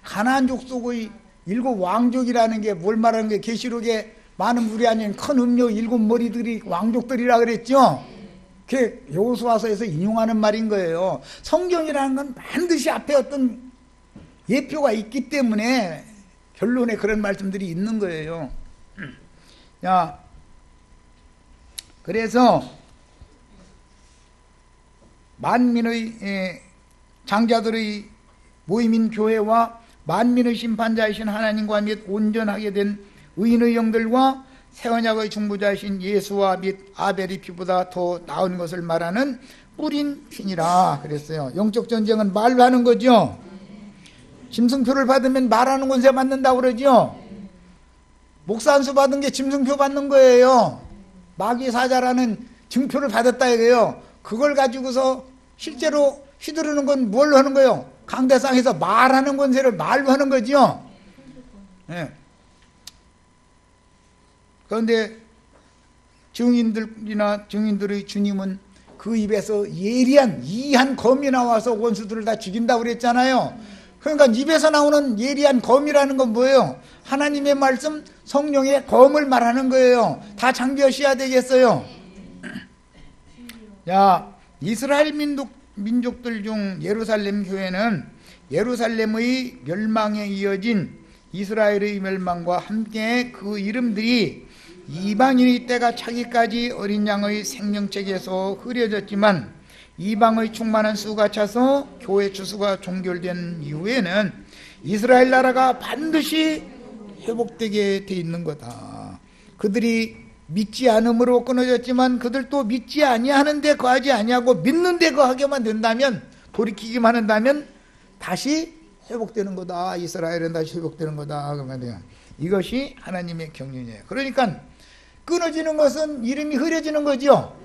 가나안 족속의 7 왕족이라는 게 뭘 말하는 게, 계시록에 많은 물이 아닌 큰 음료 7 머리들이 왕족들이라 그랬죠. 그게 여호수아서에서 인용하는 말인 거예요. 성경이라는 건 반드시 앞에 어떤 예표가 있기 때문에 결론에 그런 말씀들이 있는 거예요. 자, 그래서 만민의 장자들의 모임인 교회와 만민의 심판자이신 하나님과 및 온전하게 된 의인의 영들과 새 언약의 중보자이신 예수와 및 아벨의 피보다 더 나은 것을 말하는 뿌린 핀이라 그랬어요. 영적 전쟁은 말로 하는 거죠. 짐승표를 받으면 말하는 권세 받는다고 그러죠. 목사 안수 받은 게 짐승표 받는 거예요. 마귀 사자라는 증표를 받았다 이거예요. 그걸 가지고서 실제로 휘두르는 건 뭘로 하는 거예요? 강대상에서 말하는 권세를 말로 하는 거죠. 네. 그런데 증인들의 주님은 그 입에서 예리한 이한 검이 나와서 원수들을 다 죽인다고 그랬잖아요. 그러니까 입에서 나오는 예리한 검이라는 건 뭐예요? 하나님의 말씀, 성령의 검을 말하는 거예요. 다 장비하셔야 되겠어요. 자, 이스라엘 민족들 중 예루살렘 교회는 예루살렘의 멸망에 이어진 이스라엘의 멸망과 함께 그 이름들이 이방인의 때가 차기까지 어린 양의 생명책에서 흐려졌지만 이방의 충만한 수가 차서 교회 추수가 종결된 이후에는 이스라엘 나라가 반드시 회복되게 돼 있는 거다. 그들이 믿지 않음으로 끊어졌지만 그들도 믿지 아니하는데 거하지 아니하고 믿는데 거하게만 된다면, 돌이키기만 한다면 다시 회복되는 거다. 이스라엘은 다시 회복되는 거다. 그 말이에요. 이것이 하나님의 경륜이에요. 그러니까 끊어지는 것은 이름이 흐려지는 거죠.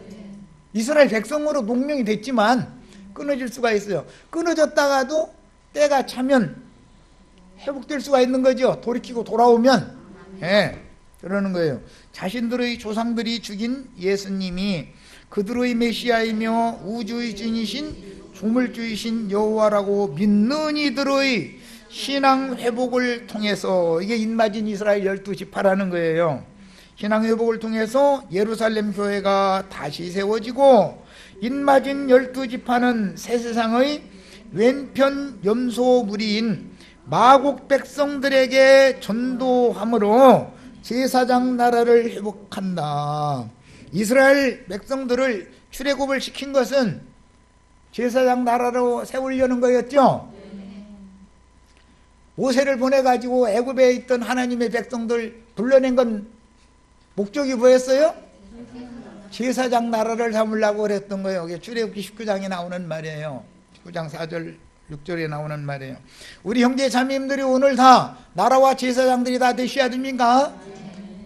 이스라엘 백성으로 농명이 됐지만 끊어질 수가 있어요. 끊어졌다가도 때가 차면 회복될 수가 있는 거죠. 돌이키고 돌아오면. 예, 그러는 거예요. 자신들의 조상들이 죽인 예수님이 그들의 메시아이며 우주의 주인이신 주물주이신 여호와라고 믿는 이들의 신앙 회복을 통해서, 이게 인마진 이스라엘 12지파라는 거예요. 신앙 회복을 통해서 예루살렘 교회가 다시 세워지고, 인마진 12지파는 새 세상의 왼편 염소무리인 마국 백성들에게 전도함으로 제사장 나라를 회복한다. 이스라엘 백성들을 출애굽을 시킨 것은 제사장 나라로 세우려는 거였죠. 모세를 보내가지고 애굽에 있던 하나님의 백성들 불러낸 건 목적이 뭐였어요? 제사장 나라를 삼으려고 그랬던 거예요. 이게 출애굽기 19장에 나오는 말이에요. 19장 4절 6절에 나오는 말이에요. 우리 형제 자매님들이 오늘 다 나라와 제사장들이 다 되셔야 됩니까?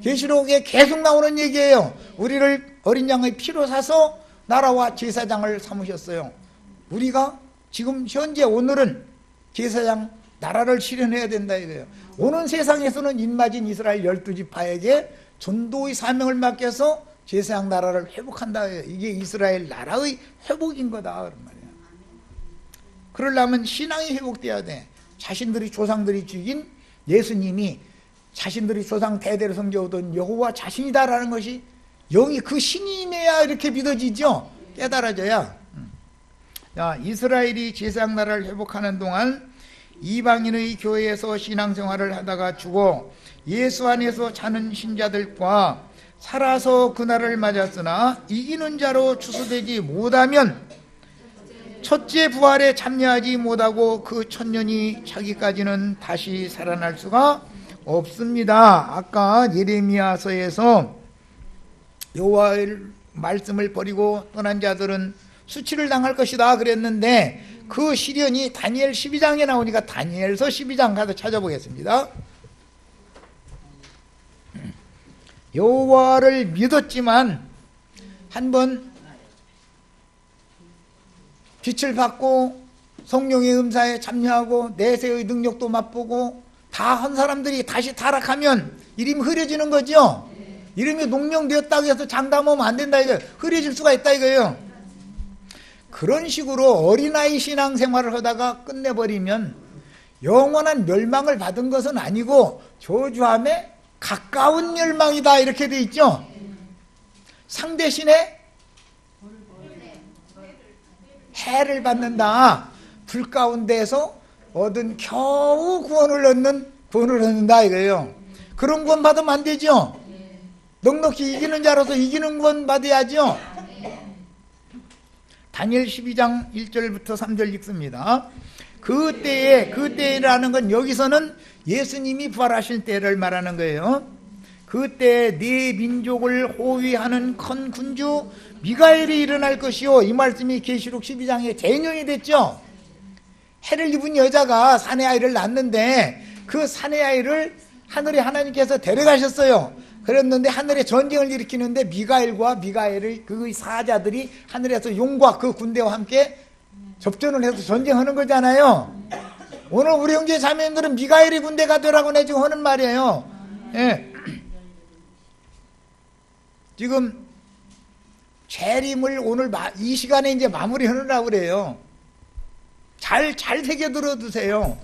계시록에 계속 나오는 얘기예요. 우리를 어린 양의 피로 사서 나라와 제사장을 삼으셨어요. 우리가 지금 현재 오늘은 제사장 나라를 실현해야 된다 이거예요. 오는 세상에서는 인마진 이스라엘 12지파에게 전도의 사명을 맡겨서 제사장 나라를 회복한다. 이게 이스라엘 나라의 회복인 거다 그런 말이에요. 그러려면 신앙이 회복돼야 돼. 자신들이 조상들이 죽인 예수님이 자신들이 조상 대대로 섬겨오던 여호와 자신이다라는 것이 영이 그 신임해야 이렇게 믿어지죠. 깨달아져야. 자, 이스라엘이 제사장 나라를 회복하는 동안 이방인의 교회에서 신앙생활을 하다가 죽어 예수 안에서 자는 신자들과 살아서 그날을 맞았으나 이기는 자로 추수되지 못하면 첫째 부활에 참여하지 못하고 그 천년이 차기까지는 다시 살아날 수가 없습니다. 아까 예레미야서에서 여호와의 말씀을 버리고 떠난 자들은 수치를 당할 것이다 그랬는데, 그 시련이 다니엘 12장에 나오니까 다니엘서 12장 가서 찾아보겠습니다. 여호와를 믿었지만 한번 빛을 받고 성령의 음사에 참여하고 내세의 능력도 맛보고 다 한 사람들이 다시 타락하면 이름이 흐려지는 거죠. 이름이 농명되었다고 해서 장담하면 안 된다 이거예요. 흐려질 수가 있다 이거예요. 그런 식으로 어린아이 신앙생활을 하다가 끝내버리면 영원한 멸망을 받은 것은 아니고 저주함에 가까운 멸망이다 이렇게 돼 있죠. 상대신에 해를 받는다. 불 가운데에서 얻은 겨우 구원을 얻는다 이거예요. 그런 구원 받으면 안 되죠. 넉넉히 이기는 자로서 이기는 구원 받아야죠. 다니엘 12장 1절부터 3절 읽습니다. 그 때라는 건 여기서는 예수님이 부활하실 때를 말하는 거예요. 그때 네 민족을 호위하는 큰 군주 미가엘이 일어날 것이요. 이 말씀이 계시록 12장에 대응이 됐죠. 해를 입은 여자가 사내 아이를 낳는데 그 사내 아이를 하늘에 하나님께서 데려가셨어요. 그랬는데 하늘에 전쟁을 일으키는데 미가엘과 미가엘의 그 사자들이 하늘에서 용과 그 군대와 함께 접전을 해서 전쟁하는 거잖아요. 오늘 우리 형제 자매님들은 미가엘의 군대가 되라고 내 지금 하는 말이에요. 예. 지금 재림을 오늘 이 시간에 이제 마무리하느라고 그래요. 잘 새겨 들어두세요.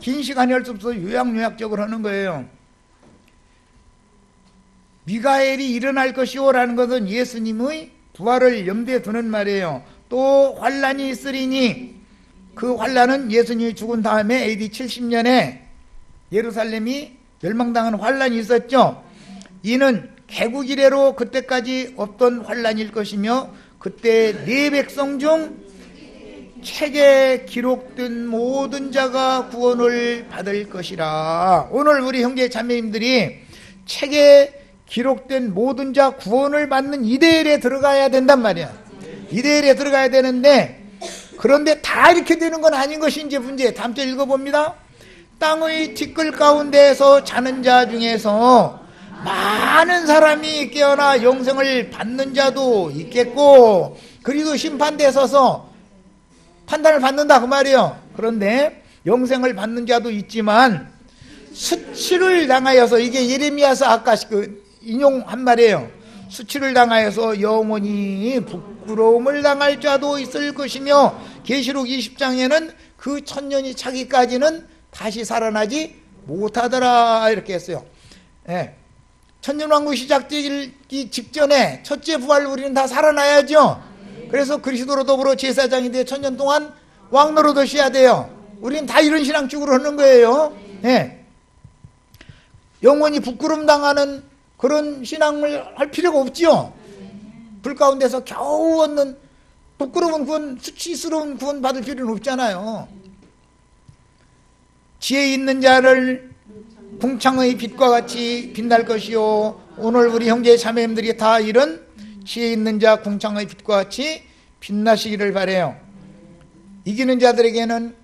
긴 시간이 할 수 없어서 요약적으로 하는 거예요. 미가엘이 일어날 것이오라는 것은 예수님의 부활을 염두에 두는 말이에요. 또 환란이 있으리니, 그 환란은 예수님이 죽은 다음에 AD 70년에 예루살렘이 멸망당한 환란이 있었죠. 이는 개국 이래로 그때까지 없던 환란일 것이며, 그때 네 백성 중 책에 기록된 모든 자가 구원을 받을 것이라. 오늘 우리 형제 자매님들이 책에 기록된 모든 자 구원을 받는 이데일에 들어가야 된단 말이야. 이데일에 들어가야 되는데, 그런데 다 이렇게 되는 건 아닌 것이 이제 문제. 다음 주 읽어봅니다. 땅의 티끌 가운데에서 자는 자 중에서 많은 사람이 깨어나 영생을 받는 자도 있겠고, 그리고 심판대에 서서 판단을 받는다 그 말이에요. 그런데 영생을 받는 자도 있지만 수치를 당하여서, 이게 예레미야서 아까 그 인용한 말이에요. 수치를 당하여서 영원히 부끄러움을 당할 자도 있을 것이며, 계시록 20장에는 그 천년이 차기까지는 다시 살아나지 못하더라 이렇게 했어요. 예. 천년왕국 시작되기 직전에 첫째 부활 우리는 다 살아나야죠. 그래서 그리스도로 더불어 제사장이 돼 천년 동안 왕노릇하셔야 돼요. 우리는 다 이런 신앙적으로 하는 거예요. 예. 영원히 부끄러움 당하는 그런 신앙을 할 필요가 없지요. 불 가운데서 겨우 얻는 부끄러운 구원, 수치스러운 구원 받을 필요는 없잖아요. 지혜 있는 자를 궁창의 빛과 같이 빛날 것이요. 오늘 우리 형제 자매님들이 다 이런 지혜 있는 자 궁창의 빛과 같이 빛나시기를 바라요. 이기는 자들에게는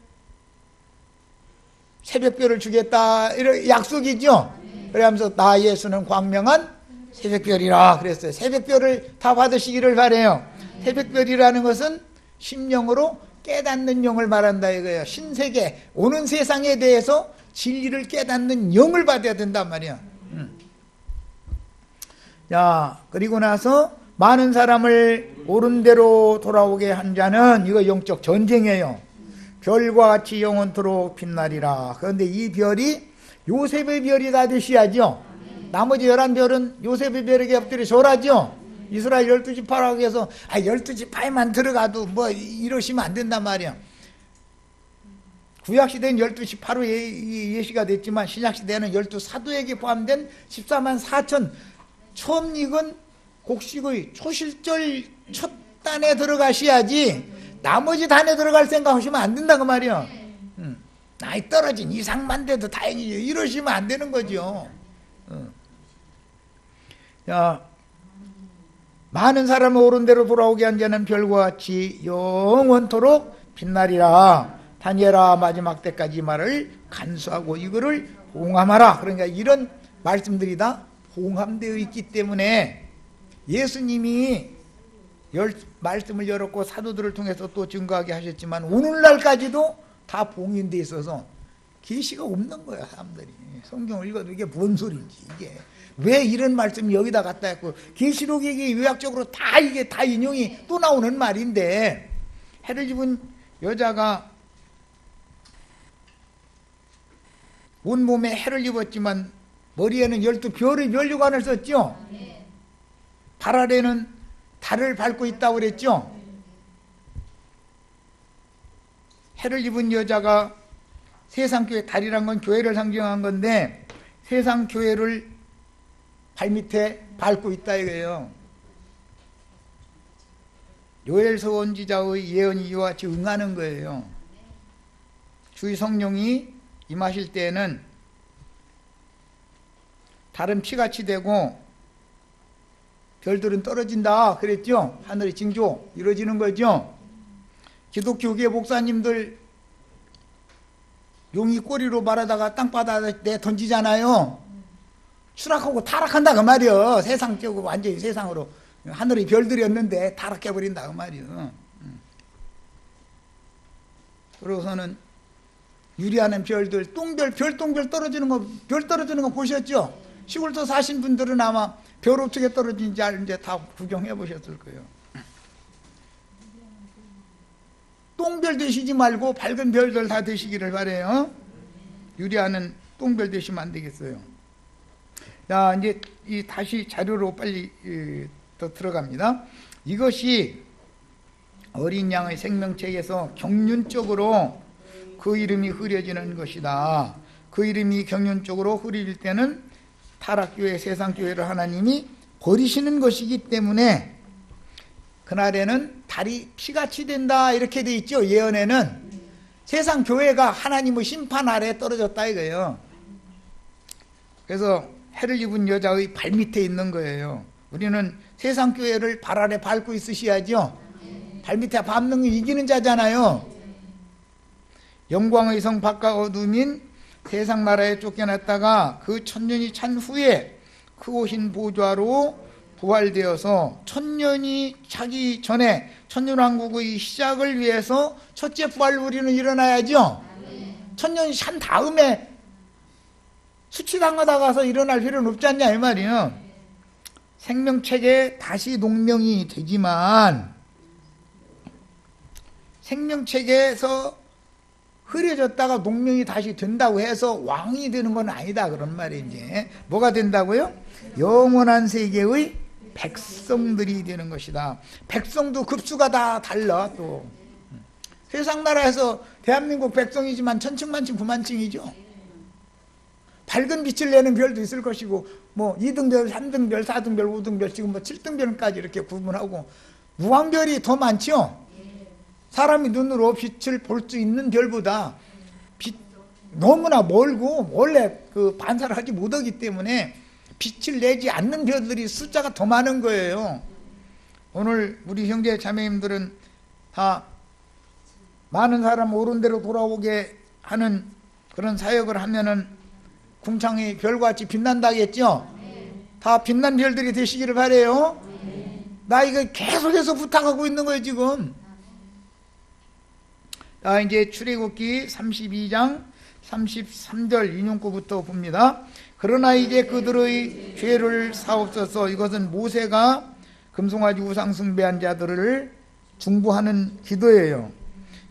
새벽별을 주겠다 이런 약속이죠. 그러면서 나 예수는 광명한 새벽별이라 그랬어요. 새벽별을 다 받으시기를 바라요. 새벽별이라는 것은 심령으로 깨닫는 영을 말한다 이거예요. 신세계 오는 세상에 대해서 진리를 깨닫는 영을 받아야 된단 말이야. 자, 그리고 나서 많은 사람을 옳은 대로 돌아오게 한 자는, 이거 영적 전쟁이에요. 별과 같이 영원토록 빛나리라. 그런데 이 별이 요셉의 별이 다 되셔야죠. 나머지 11별은 요셉의 별에게 엎드려 절하죠. 이스라엘 12지파라고 해서 12지파에만 들어가도 뭐 이러시면 안 된단 말이야. 구약시대는 12지파로 예시가 됐지만 신약시대는 12사도에게 포함된 14만 4천 처음 익은 곡식의 초실절 첫 단에 들어가셔야지 나머지 단에 들어갈 생각하시면 안 된다 그 말이야. 나이 떨어진 이상만 돼도 다행이죠. 이러시면 안 되는 거죠. 야, 많은 사람을 옳은 대로 돌아오게 한 자는 별과 같이 영원토록 빛나리라. 다니엘아 마지막 때까지 말을 간수하고 이거를 봉함하라. 그러니까 이런 말씀들이 다 봉함되어 있기 때문에 예수님이 말씀을 열었고 사도들을 통해서 또 증거하게 하셨지만 오늘날까지도 다 봉인되어 있어서 계시가 없는 거야. 사람들이 성경을 읽어도 이게 뭔 소리인지, 이게 왜 이런 말씀이 여기다 갖다 했고, 계시록에게 요약적으로 다 이게 다 인용이 또 나오는 말인데, 해를 입은 여자가 온몸에 해를 입었지만 머리에는 12별의 면류관을 썼죠. 발 아래는 달을 밟고 있다고 그랬죠. 해를 입은 여자가 세상교회, 달이란 건 교회를 상징한 건데 세상 교회를 발밑에 밟고 있다 이거예요. 요엘 서원지자의 예언이 이와 같이 응하는 거예요. 주의 성령이 임하실 때에는 달은 피같이 되고 별들은 떨어진다 그랬죠. 하늘의 징조 이루어지는 거죠. 기독교계 목사님들 용이 꼬리로 말하다가 땅바닥에 던지잖아요. 추락하고 타락한다 그 말이요. 세상적으로 완전히 세상으로 하늘의 별들이었는데 타락해버린다 그 말이요. 그러고서는 유리하는 별들, 똥별, 별똥별 떨어지는 거, 별 떨어지는 거 보셨죠? 시골서 사신 분들은 아마 별 어떻게 떨어지는지 이제 다 구경해 보셨을 거예요. 똥별 되시지 말고 밝은 별들 다 되시기를 바래요. 유리하는 똥별 되시면 안 되겠어요. 자, 이제 다시 자료로 빨리 더 들어갑니다. 이것이 어린 양의 생명책에서 경륜적으로 그 이름이 흐려지는 것이다. 그 이름이 경륜적으로 흐려질 때는 타락교회, 세상교회를 하나님이 버리시는 것이기 때문에 그날에는 달이 피같이 된다 이렇게 돼 있죠. 예언에는 세상교회가 하나님의 심판 아래에 떨어졌다 이거예요. 그래서 해를 입은 여자의 발밑에 있는 거예요. 우리는 세상교회를 발 아래 밟고 있으셔야죠. 발밑에 밟는 게 이기는 자잖아요. 영광의 성 바깥 어둠인 세상 나라에 쫓겨났다가 그 천년이 찬 후에 크고신 보좌로 부활되어서 천년이 차기 전에 천년왕국의 시작을 위해서 첫째 부활 우리는 일어나야죠. 천년이 찬 다음에 수치당하다 가서 일어날 필요는 없지 않냐 이 말이에요. 생명책에 다시 농명이 되지만 생명책에서 흐려졌다가 농명이 다시 된다고 해서 왕이 되는 건 아니다 그런 말이지. 뭐가 된다고요? 영원한 세계의 백성들이 되는 것이다. 백성도 급수가 다 달라. 또 세상 나라에서 대한민국 백성이지만 천층만층 구만층이죠. 밝은 빛을 내는 별도 있을 것이고 뭐 2등별, 3등별, 4등별, 5등별, 지금 뭐 7등별까지 이렇게 구분하고 무한별이 더 많죠. 사람이 눈으로 빛을 볼 수 있는 별보다 너무나 멀고 원래 그 반사를 하지 못하기 때문에 빛을 내지 않는 별들이 숫자가 더 많은 거예요. 오늘 우리 형제 자매님들은 다 많은 사람 옳은 대로 돌아오게 하는 그런 사역을 하면은 궁창이 별같이 빛난다겠죠? 다 빛난 별들이 되시기를 바래요. 나 이거 계속해서 부탁하고 있는 거예요 지금. 자, 이제 출애굽기 32장 33절 인용구부터 봅니다. 그러나 이제 그들의 죄를 사옵소서. 이것은 모세가 금송아지 우상 숭배한 자들을 중보하는 기도예요.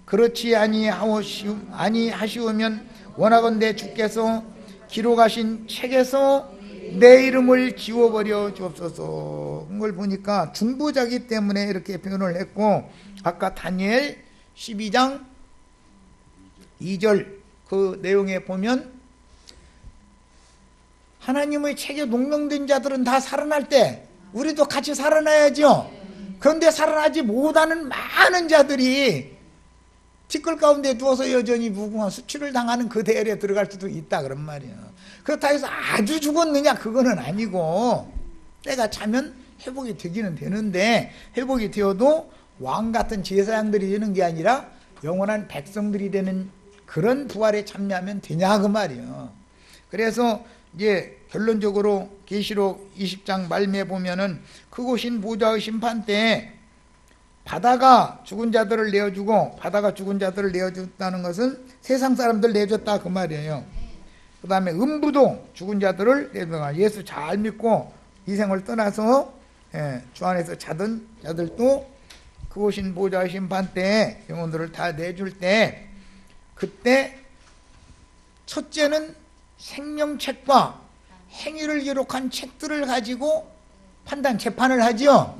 그렇지 아니하시오면 원하건대 주께서 기록하신 책에서 내 이름을 지워버려 주옵소서. 그걸 보니까 중보자기 때문에 이렇게 표현을 했고, 아까 다니엘 12장 2절 그 내용에 보면 하나님의 책에 농명된 자들은 다 살아날 때 우리도 같이 살아나야죠. 그런데 살아나지 못하는 많은 자들이 티끌 가운데 두어서 여전히 무궁한 수치를 당하는 그 대열에 들어갈 수도 있다 그런 말이에요. 그렇다 해서 아주 죽었느냐 그거는 아니고 때가 차면 회복이 되기는 되는데 회복이 되어도 왕 같은 제사장들이 되는 게 아니라 영원한 백성들이 되는 그런 부활에 참여하면 되냐 그 말이에요. 그래서 이제 결론적으로 계시록 20장 말미에 보면은 크고신 보좌의 심판 때 바다가 죽은 자들을 내어주고, 바다가 죽은 자들을 내어줬다는 것은 세상 사람들 내줬다 그 말이에요. 그 다음에 음부도 죽은 자들을 내줬다. 예수 잘 믿고 이생을 떠나서 주 안에서 자던 자들도 크고신 보좌의 심판 때 영혼들을 다 내줄 때, 그때 첫째는 생명책과 행위를 기록한 책들을 가지고 판단 재판을 하죠.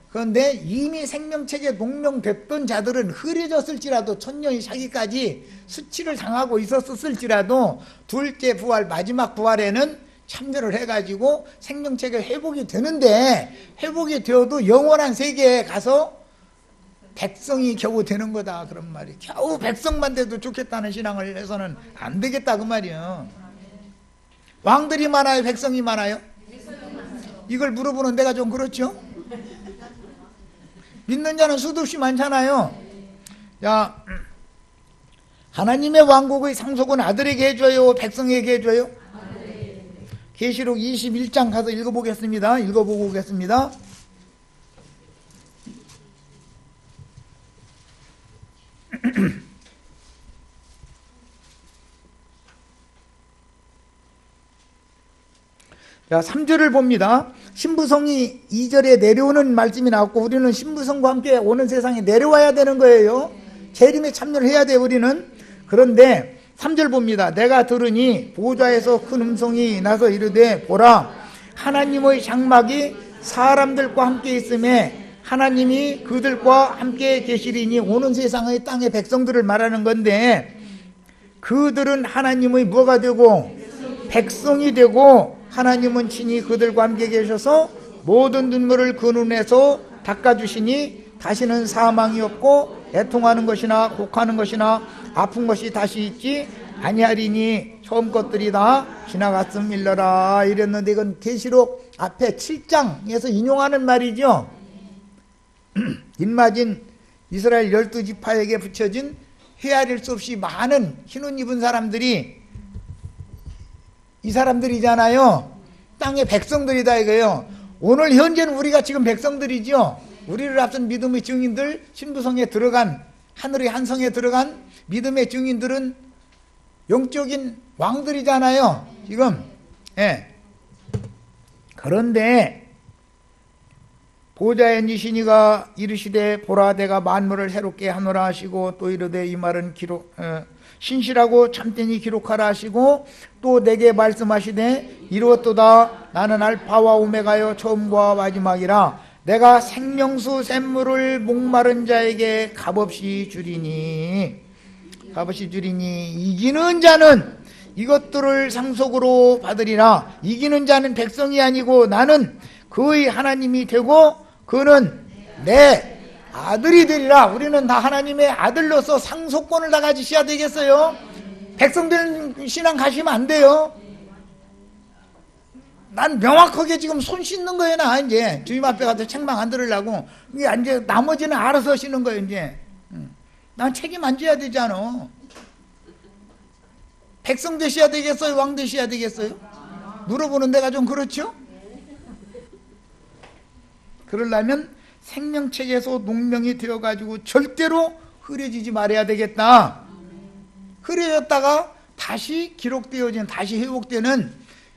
그런데 이미 생명책에 농명됐던 자들은 흐려졌을지라도 천년이 차기까지 수치를 당하고 있었을지라도 둘째 부활, 마지막 부활에는 참여를 해가지고 생명책에 회복이 되는데, 회복이 되어도 영원한 세계에 가서 백성이 겨우 되는 거다 그런 말이. 겨우 백성만 돼도 좋겠다는 신앙을 해서는 안 되겠다 그 말이에요. 왕들이 많아요, 백성이 많아요? 이걸 물어보는 내가 좀 그렇죠? 믿는 자는 수도 없이 많잖아요. 자, 하나님의 왕국의 상속은 아들에게 해줘요, 백성에게 해줘요? 계시록 21장 가서 읽어보겠습니다. 읽어보고 오겠습니다. 자, 3절을 봅니다. 신부성이 2절에 내려오는 말씀이 나왔고, 우리는 신부성과 함께 오는 세상에 내려와야 되는 거예요. 재림에 참여를 해야 돼요, 우리는. 그런데 3절 봅니다. 내가 들으니 보좌에서 큰 음성이 나서 이르되 보라, 하나님의 장막이 사람들과 함께 있음에 하나님이 그들과 함께 계시리니, 오는 세상의 땅의 백성들을 말하는 건데, 그들은 하나님의 뭐가 되고 백성이 되고, 하나님은 친히 그들과 함께 계셔서 모든 눈물을 그 눈에서 닦아주시니 다시는 사망이 없고 애통하는 것이나 곡하는 것이나 아픈 것이 다시 있지 아니하리니 처음 것들이 다 지나갔음일러라 이랬는데, 이건 계시록 앞에 7장에서 인용하는 말이죠. 인마진 이스라엘 12지파에게 붙여진 헤아릴 수 없이 많은 흰옷 입은 사람들이 이 사람들이잖아요. 땅의 백성들이다 이거예요. 오늘 현재는 우리가 지금 백성들이죠. 우리를 앞선 믿음의 증인들, 신부성에 들어간, 하늘의 한성에 들어간 믿음의 증인들은 영적인 왕들이잖아요 지금. 예. 그런데 보좌에 앉으시니가 이르시되 보라, 내가 만물을 새롭게 하노라 하시고, 또 이르되 이 말은 신실하고 참되니 기록하라 하시고, 또 내게 말씀하시되 이루었도다. 나는 알파와 오메가요 처음과 마지막이라. 내가 생명수 샘물을 목마른 자에게 값없이 주리니 이기는 자는 이것들을 상속으로 받으리라. 이기는 자는 백성이 아니고 나는 그의 하나님이 되고 그는 내 아들이 되리라. 우리는 다 하나님의 아들로서 상속권을 다 가지셔야 되겠어요. 백성들 신앙 가시면 안 돼요. 난 명확하게 지금 손 씻는 거예요. 나 이제 주님 앞에 가서 책망 안 들으려고. 이제 나머지는 알아서 하시는 거예요. 이제 난 책임 안 져야 되잖아. 백성 되셔야 되겠어요, 왕 되셔야 되겠어요? 물어보는 데가 좀 그렇죠? 그러려면 생명책에서 농명이 되어가지고 절대로 흐려지지 말아야 되겠다. 흐려졌다가 다시 기록되어진, 다시 회복되는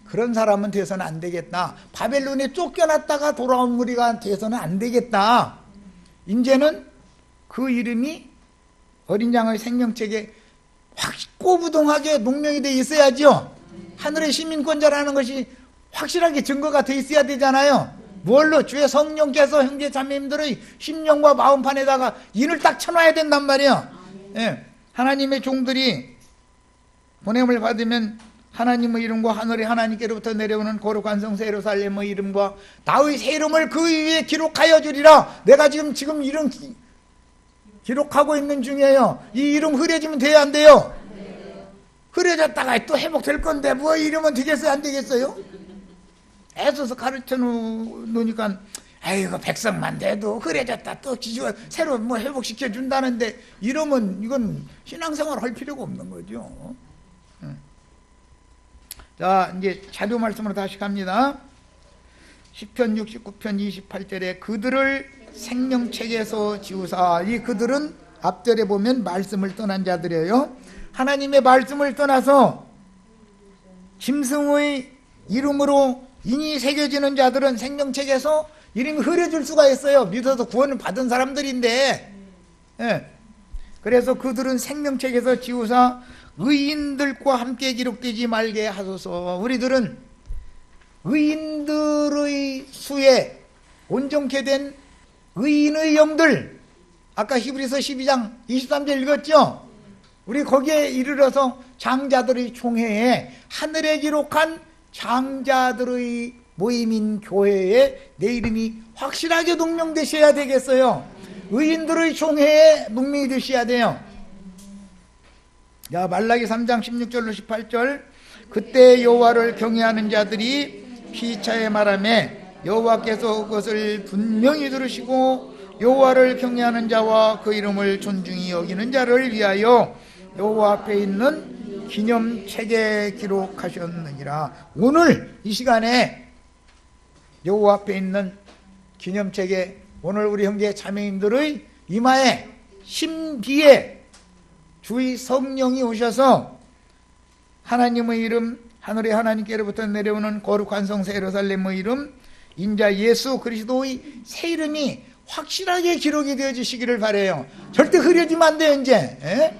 그런 사람은 돼서는 안 되겠다. 바벨론에 쫓겨났다가 돌아온 무리가 돼서는 안 되겠다. 이제는 그 이름이 어린 양의 생명책에 확고부동하게 농명이 되어 있어야죠. 하늘의 시민권자라는 것이 확실하게 증거가 되어 있어야 되잖아요. 뭘로? 주의 성령께서 형제 자매님들의 심령과 마음판에다가 인을 딱 쳐놔야 된단 말이에요. 예. 하나님의 종들이 보냄을 받으면 하나님의 이름과 하늘의 하나님께로부터 내려오는 거룩한 성세 예루살렘의 이름과 나의 새 이름을 그 위에 기록하여 주리라. 내가 지금 이름 기록하고 있는 중이에요. 이 이름 흐려지면 돼요, 안 돼요? 흐려졌다가 또 회복될 건데 뭐 이러면 되겠어요, 안 되겠어요? 애써서 가르쳐 놓으니까 아이고 백성만 돼도 흐려졌다 또 새로 뭐 회복시켜 준다는데, 이러면 이건 신앙생활 할 필요가 없는 거죠. 자, 이제 자료 말씀으로 다시 갑니다. 시편 69편 28절에 그들을 생명책에서 지우사. 이 그들은 앞절에 보면 말씀을 떠난 자들이에요. 하나님의 말씀을 떠나서 짐승의 이름으로 인이 새겨지는 자들은 생명책에서 이름이 흐려질 수가 있어요. 믿어서 구원을 받은 사람들인데. 예. 그래서 그들은 생명책에서 지우사 의인들과 함께 기록되지 말게 하소서. 우리들은 의인들의 수에 온전케 된 의인의 영들, 아까 히브리서 12장 23절 읽었죠? 우리 거기에 이르러서 장자들의 총회에 하늘에 기록한 장자들의 모임인 교회에 내 이름이 확실하게 동명되셔야 되겠어요. 의인들의 총회에 문명이 되셔야 돼요. 자, 말라기 3장 16절로 18절. 그때 여호와를 경외하는 자들이 피차에 말하매 여호와께서 그것을 분명히 들으시고 여호와를 경외하는 자와 그 이름을 존중히 여기는 자를 위하여 여호와 앞에 있는 기념책에 기록하셨느니라. 오늘 이 시간에 여호와 앞에 있는 기념책에 오늘 우리 형제 자매님들의 이마에 신비에 주의 성령이 오셔서 하나님의 이름, 하늘의 하나님께로부터 내려오는 거룩한 성세 예루살렘의 이름, 인자 예수 그리스도의 새 이름이 확실하게 기록이 되어지시기를 바라요. 절대 흐려지면 안 돼요. 이제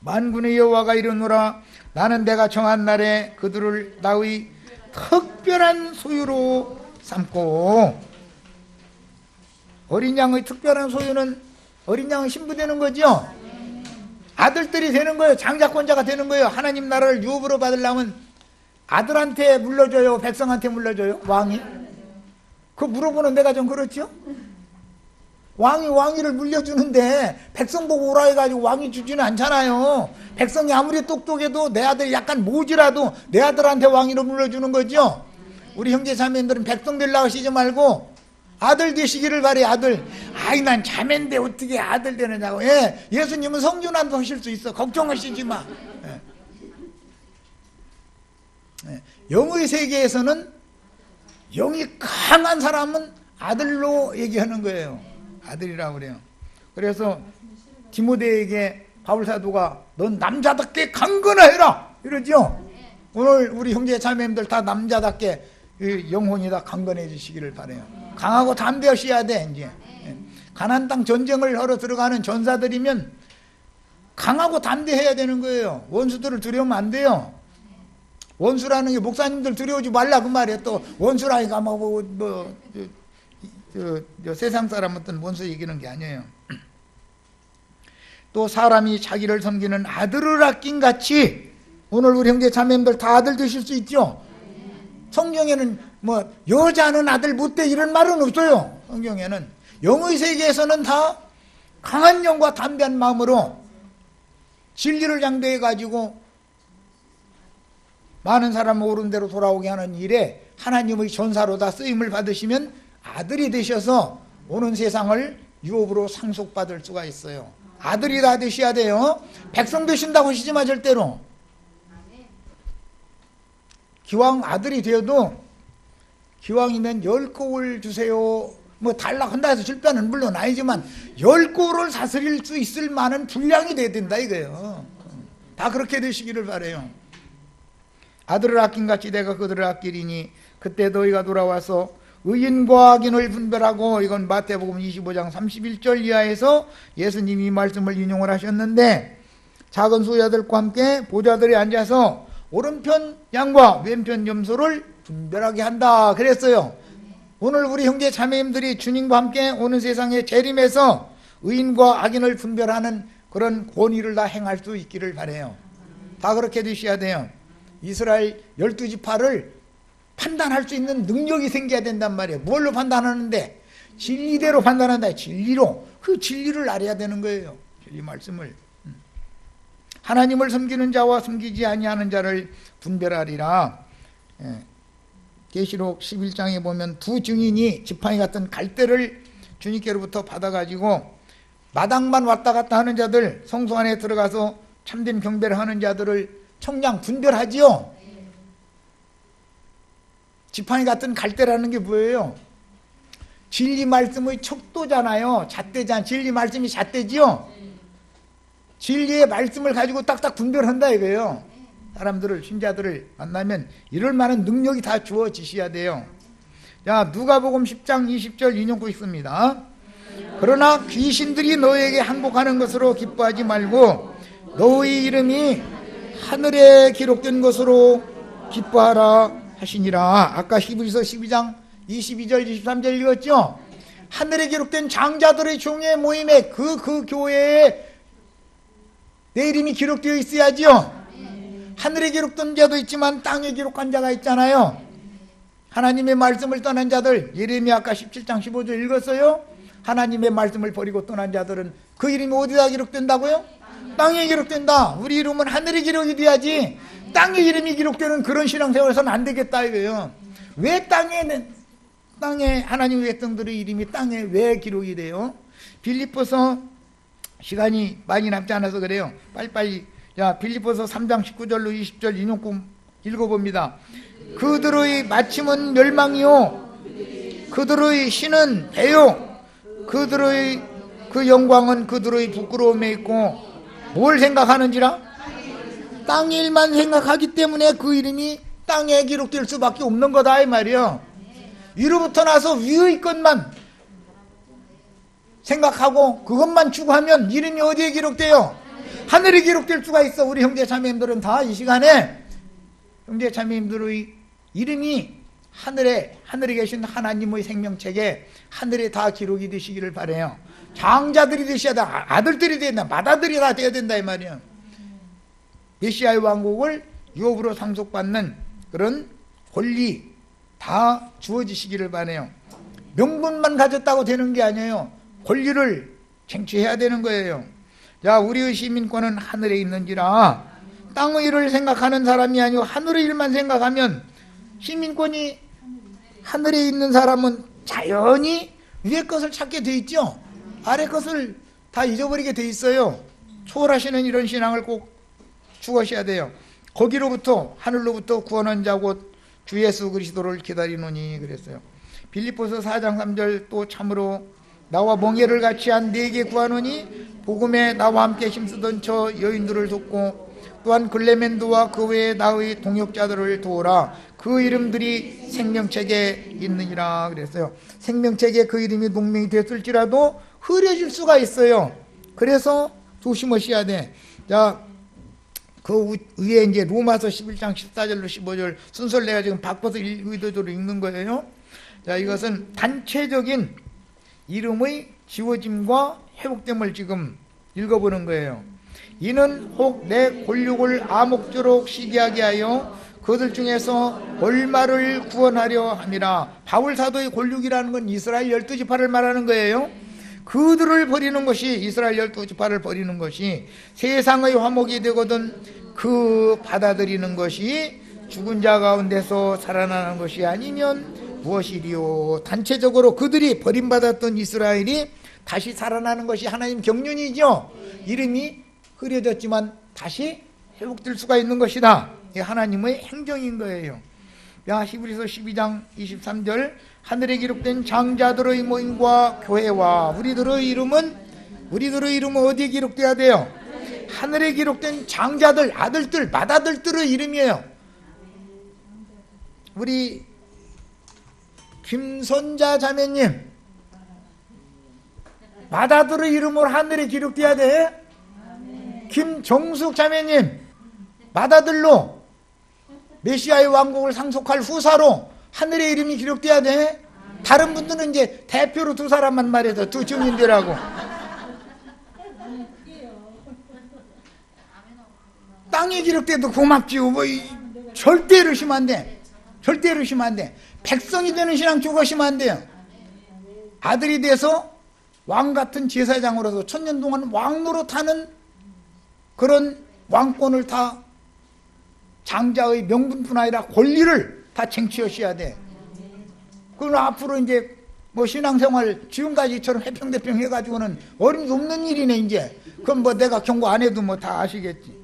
만군의 여호와가 이르노라. 나는 내가 정한 날에 그들을 나의 특별한 소유로 삼고. 어린 양의 특별한 소유는 어린 양은 신부되는 거죠. 아들들이 되는 거예요. 장자권자가 되는 거예요. 하나님 나라를 유업으로 받으려면 아들한테 물려줘요, 백성한테 물려줘요? 왕이? 그거 물어보는 내가 좀 그렇죠? 왕이 왕위를 물려주는데 백성 보고 오라 해가지고 왕이 주지는 않잖아요. 백성이 아무리 똑똑해도 내 아들 약간 모지라도 내 아들한테 왕위를 물려주는 거죠. 우리 형제 자매님들은 백성 되려고 하시지 말고 아들 되시기를 바래요. 아들. 아이 난 자매인데 어떻게 아들 되느냐고. 예, 예수님은 성전환도 하실 수 있어. 걱정하시지 마. 예. 예. 영의 세계에서는 영이 강한 사람은 아들로 얘기하는 거예요. 아들이라고 그래요. 그래서 디모데에게 바울사도가 넌 남자답게 강건하여라 이러죠. 오늘 우리 형제 자매님들 다 남자답게 영혼이 다 강건해지시기를 바라요. 강하고 담대하셔야 돼. 이제 가나안 땅 전쟁을 하러 들어가는 전사들이면 강하고 담대해야 되는 거예요. 원수들을 두려우면 안 돼요. 원수라는 게 목사님들 두려우지 말라 그 말이에요. 또 원수라니까 세상 사람한테는 원수 얘기하는 게 아니에요. 또 사람이 자기를 섬기는 아들을 아낀 같이 오늘 우리 형제 자매님들 다 아들 되실 수 있죠. 성경에는 뭐 여자는 아들 못돼 이런 말은 없어요. 성경에는 영의 세계에서는 다 강한 영과 담대한 마음으로 진리를 양대해 가지고 많은 사람을 옳은 대로 돌아오게 하는 일에 하나님의 전사로 다 쓰임을 받으시면 아들이 되셔서 오는 세상을 유업으로 상속받을 수가 있어요. 아들이 다 되셔야 돼요. 백성 되신다고 하시지 마 절대로. 기왕 아들이 되어도 기왕이면 10꼴 주세요 뭐 달라 한다 해서 실패는 물론 아니지만 10꼴을 다스릴 수 있을 만한 분량이 돼야 된다 이거예요. 다 그렇게 되시기를 바라요. 아들을 아낀 같이 내가 그들을 아끼리니 그때 너희가 돌아와서 의인과 악인을 분별하고. 이건 마태복음 25장 31절 이하에서 예수님이 말씀을 인용을 하셨는데 작은 소자들과 함께 보좌들이 앉아서 오른편 양과 왼편 염소를 분별하게 한다 그랬어요. 오늘 우리 형제 자매님들이 주님과 함께 오는 세상에 재림해서 의인과 악인을 분별하는 그런 권위를 다 행할 수 있기를 바라요. 다 그렇게 되셔야 돼요. 이스라엘 12지파를 판단할 수 있는 능력이 생겨야 된단 말이에요. 뭘로 판단하는데? 진리대로 판단한다. 진리로. 그 진리를 알아야 되는 거예요. 진리 말씀을. 하나님을 섬기는 자와 섬기지 아니하는 자를 분별하리라. 계시록 11장에 보면 두 증인이 지팡이 같은 갈대를 주님께로부터 받아가지고 마당만 왔다 갔다 하는 자들, 성소 안에 들어가서 참된 경배를 하는 자들을 청량 분별하지요. 지팡이 같은 갈대라는 게 뭐예요? 진리 말씀의 척도잖아요. 잣대잖아. 진리 말씀이 잣대지요. 진리의 말씀을 가지고 딱딱 분별한다 이거예요. 사람들을, 신자들을 만나면 이럴 만한 능력이 다 주어지셔야 돼요. 자, 누가복음 10장 20절 인용고 있습니다. 그러나 귀신들이 너에게 항복하는 것으로 기뻐하지 말고 너의 이름이 하늘에 기록된 것으로 기뻐하라 하시니라. 아까 히브리서 12장 22절 23절 읽었죠? 하늘에 기록된 장자들의 종의 모임에 그 교회에 내 이름이 기록되어 있어야지요. 하늘에 기록된 자도 있지만 땅에 기록한 자가 있잖아요. 하나님의 말씀을 떠난 자들, 예레미야 아까 17장 15절 읽었어요? 하나님의 말씀을 버리고 떠난 자들은 그 이름이 어디다 기록된다고요? 땅에 기록된다. 우리 이름은 하늘에 기록이 돼야지 땅에 이름이 기록되는 그런 신앙생활에서는 안 되겠다 이거예요. 왜 땅에 하나님의 백성들의 이름이 땅에 왜 기록이 돼요? 빌립보서, 시간이 많이 남지 않아서 그래요. 빨리빨리. 자, 빌립보서 3장 19절로 20절 인용구 읽어봅니다. 그들의 마침은 멸망이요 그들의 신은 배요 그들의 그 영광은 그들의 부끄러움에 있고, 뭘 생각하는지라? 땅 일만 생각하기 때문에 그 이름이 땅에 기록될 수밖에 없는 거다 이 말이요. 위로부터 나서 위의 것만 생각하고 그것만 추구하면 이름이 어디에 기록돼요? 하늘에 기록될 수가 있어. 우리 형제 자매님들은 다 이 시간에 형제 자매님들의 이름이 하늘에 계신 하나님의 생명책에 하늘에 다 기록이 되시기를 바라요. 장자들이 되셔야 돼. 아들들이 된다. 맏아들이 다 돼야 된다 이 말이에요. 메시아의 왕국을 유업으로 상속받는 그런 권리 다 주어지시기를 바라요. 명분만 가졌다고 되는 게 아니에요. 권리를 쟁취해야 되는 거예요. 자, 우리의 시민권은 하늘에 있는지라. 땅의 일을 생각하는 사람이 아니고 하늘의 일만 생각하면, 시민권이 하늘에 있는 사람은 자연히 위에 것을 찾게 돼 있죠. 아래 것을 다 잊어버리게 돼 있어요. 초월하시는 이런 신앙을 꼭 추구하셔야 돼요. 거기로부터, 하늘로부터 구원한 자 곧 주 예수 그리스도를 기다리노니 그랬어요. 빌립보서 4장 3절 또 참으로 나와 멍에를 같이 한 네게 구하노니 복음에 나와 함께 힘쓰던 저 여인들을 돕고 또한 글레멘도와 그 외에 나의 동역자들을 도우라. 그 이름들이 생명책에 있느니라 그랬어요. 생명책에 그 이름이 동명이 됐을지라도 흐려질 수가 있어요. 그래서 조심하셔야 돼. 자, 그 위에 이제 로마서 11장 14절로 15절 순서를 내가 지금 바꿔서 의도적으로 읽는 거예요. 자, 이것은 단체적인 이름의 지워짐과 회복됨을 지금 읽어보는 거예요. 이는 혹 내 골육을 암흑조록 시기하게 하여 그들 중에서 얼마를 구원하려 함이라. 바울 사도의 골육이라는 건 이스라엘 12지파를 말하는 거예요. 그들을 버리는 것이, 이스라엘 12지파를 버리는 것이 세상의 화목이 되거든 그 받아들이는 것이 죽은 자 가운데서 살아나는 것이 아니면 무엇이리요. 단체적으로 그들이 버림받았던 이스라엘이 다시 살아나는 것이 하나님 경륜이죠. 이름이 흐려졌지만 다시 회복될 수가 있는 것이다. 이게 하나님의 행정인 거예요. 야, 히브리서 12장 23절 하늘에 기록된 장자들의 모임과 교회와 우리들의 이름은 어디에 기록돼야 돼요? 하늘에 기록된 장자들, 아들들, 맏아들들의 이름이에요. 우리 김선자 자매님 맏아들의 이름으로 하늘에 기록돼야 돼. 김정숙 자매님 맏아들로 메시아의 왕국을 상속할 후사로 하늘의 이름이 기록돼야 돼. 다른 분들은 이제 대표로 두 사람만 말해서 두 증인들하고. 땅에 기록돼도 고맙지요. 뭐 절대 이러시면 안 돼. 절대 이러시면 안 돼. 백성이 되는 신앙 죽으시면 안 돼요. 아들이 돼서 왕 같은 제사장으로서 천년 동안 왕 노릇하는 그런 왕권을 다 장자의 명분뿐 아니라 권리를 다 쟁취하셔야 돼. 그럼 앞으로 이제 뭐 신앙생활 지금까지처럼 해평대평 해가지고는 어림도 없는 일이네 이제. 그럼 뭐 내가 경고 안 해도 뭐 다 아시겠지.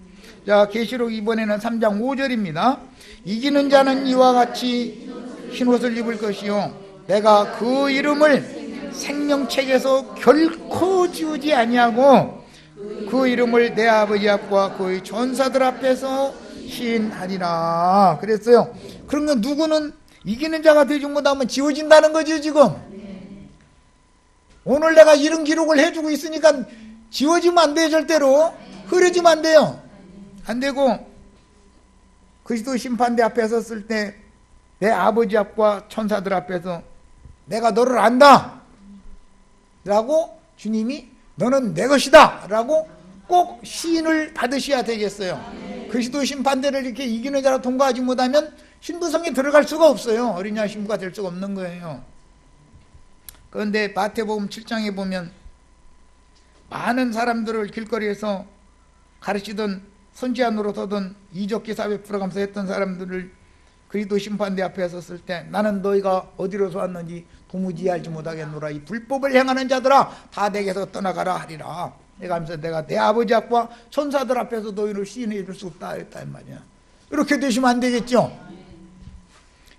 자, 계시록 이번에는 3장 5절입니다. 이기는 자는 이와 같이 흰옷을 입을 것이요 내가 그 이름을 생명책에서 결코 지우지 아니하고 그 이름을 내 아버지 앞과 그의 전사들 앞에서 시인하리라 그랬어요. 그러면 누구는 이기는 자가 되지 못하면 지워진다는 거죠. 지금 오늘 내가 이런 기록을 해주고 있으니까 지워지면 안 돼요. 절대로 흐려지면 안 돼요. 안 되고 그리스도 심판대 앞에 섰을 때 내 아버지 앞과 천사들 앞에서 내가 너를 안다 라고 주님이 너는 내 것이다 라고 꼭 시인을 받으셔야 되겠어요. 그리스도 심판대를 이렇게 이기는 자로 통과하지 못하면 신부성에 들어갈 수가 없어요. 어린 양 신부가 될 수가 없는 거예요. 그런데 마태복음 7장에 보면 많은 사람들을 길거리에서 가르치던 선지자 노릇하던 이적기 사회 풀어가면서 했던 사람들을 그리스도 심판대 앞에 섰을 때 나는 너희가 어디로서 왔는지 도무지 알지 못하겠노라. 이 불법을 행하는 자들아 다 내게서 떠나가라 하리라. 내가 하면서 내가 내 아버지 앞과 천사들 앞에서 너희를 시인해 줄 수 없다 했다 이 말이야. 이렇게 되시면 안 되겠죠.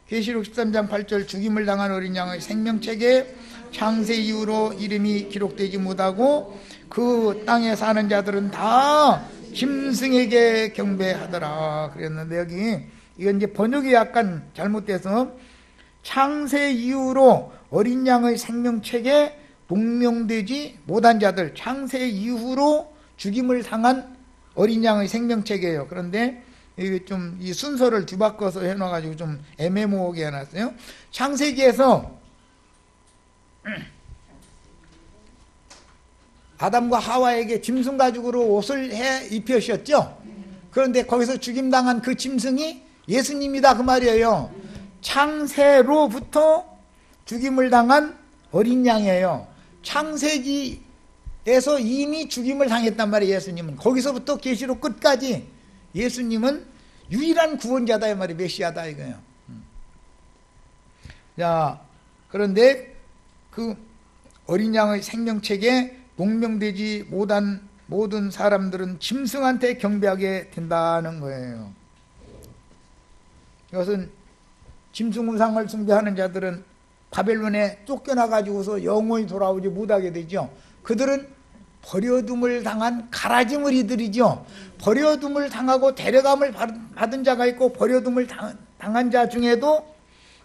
계시록 13장 8절 죽임을 당한 어린 양의 생명책에 창세 이후로 이름이 기록되지 못하고 그 땅에 사는 자들은 다 짐승에게 경배하더라 그랬는데 여기 이건 이제 번역이 약간 잘못돼서 창세 이후로 어린 양의 생명책에 동명되지 못한 자들, 창세 이후로 죽임을 당한 어린 양의 생명책이에요. 그런데 이게 좀 이 순서를 뒤바꿔서 해놔가지고 좀 애매모호하게 해놨어요. 창세기에서 아담과 하와에게 짐승 가죽으로 옷을 해 입히셨죠. 그런데 거기서 죽임당한 그 짐승이 예수님이다 그 말이에요. 창세로부터 죽임을 당한 어린 양이에요. 창세기에서 이미 죽임을 당했단 말이에요. 예수님은 거기서부터 계시록 끝까지 예수님은 유일한 구원자다 이 말이 메시아다 이거예요. 자, 그런데 그 어린 양의 생명책에 동명되지 못한 모든 사람들은 짐승한테 경배하게 된다는 거예요. 이것은 짐승 우상을 숭배하는 자들은 바벨론에 쫓겨나가지고서 영원히 돌아오지 못하게 되죠. 그들은 버려둠을 당한 가라지 무리들이죠. 버려둠을 당하고 데려감을 받은 자가 있고 버려둠을 당한 자 중에도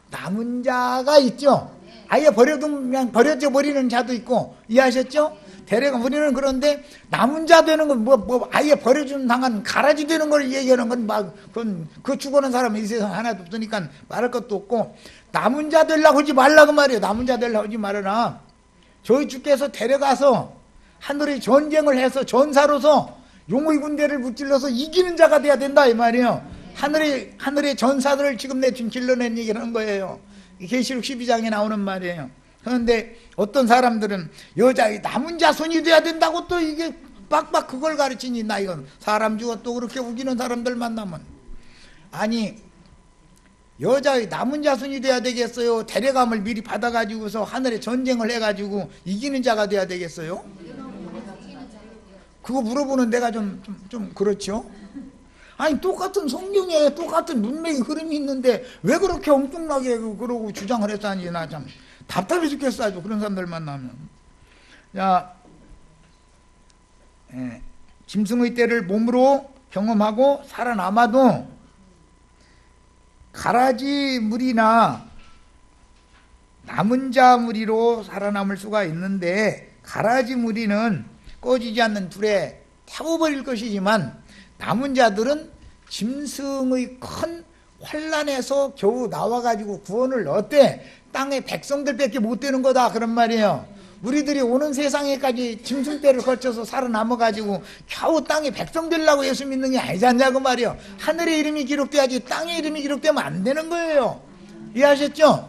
남은 자가 있죠. 아예 그냥 버려져 버리는 자도 있고, 이해하셨죠? 데려가 우리는 그런데 남은 자 되는 건 아예 버려준 당한 가라지 되는 걸 얘기하는 건 그건 그 죽어는 사람은 이 세상 하나도 없으니까 말할 것도 없고, 남은 자 되려고 하지 말라고 말이에요. 남은 자 되려고 하지 말아라. 저희 주께서 데려가서 하늘의 전쟁을 해서 전사로서 용의 군대를 무찔러서 이기는 자가 돼야 된다 이 말이에요. 하늘의 전사들을 지금 지금 길러낸 얘기를 하는 거예요. 계시록 12장에 나오는 말이에요. 그런데 어떤 사람들은 여자의 남은 자손이 돼야 된다고 또 이게 빡빡 그걸 가르치니, 나 이건 사람 주고 또 그렇게 우기는 사람들 만나면, 아니 여자의 남은 자손이 돼야 되겠어요? 데려감을 미리 받아가지고서 하늘에 전쟁을 해가지고 이기는 자가 돼야 되겠어요? 그거 물어보는 내가 좀 그렇죠? 아니 똑같은 성경에 똑같은 문맥의 흐름이 있는데 왜 그렇게 엉뚱하게 그러고 주장을 해서 하니 나 참 답답해 죽겠어 아주 그런 사람들 만나면. 자, 짐승의 때를 몸으로 경험하고 살아남아도 가라지 무리나 남은 자 무리로 살아남을 수가 있는데, 가라지 무리는 꺼지지 않는 불에 태워버릴 것이지만 남은 자들은 짐승의 큰 환난에서 겨우 나와가지고 구원을 얻되 땅의 백성들밖에 못 되는 거다 그런 말이에요. 우리들이 오는 세상에까지 짐승떼를 거쳐서 살아남아가지고 겨우 땅의 백성 되려고 예수 믿는 게 아니지 않냐고 말이에요. 하늘의 이름이 기록돼야지 땅의 이름이 기록되면 안 되는 거예요. 이해하셨죠?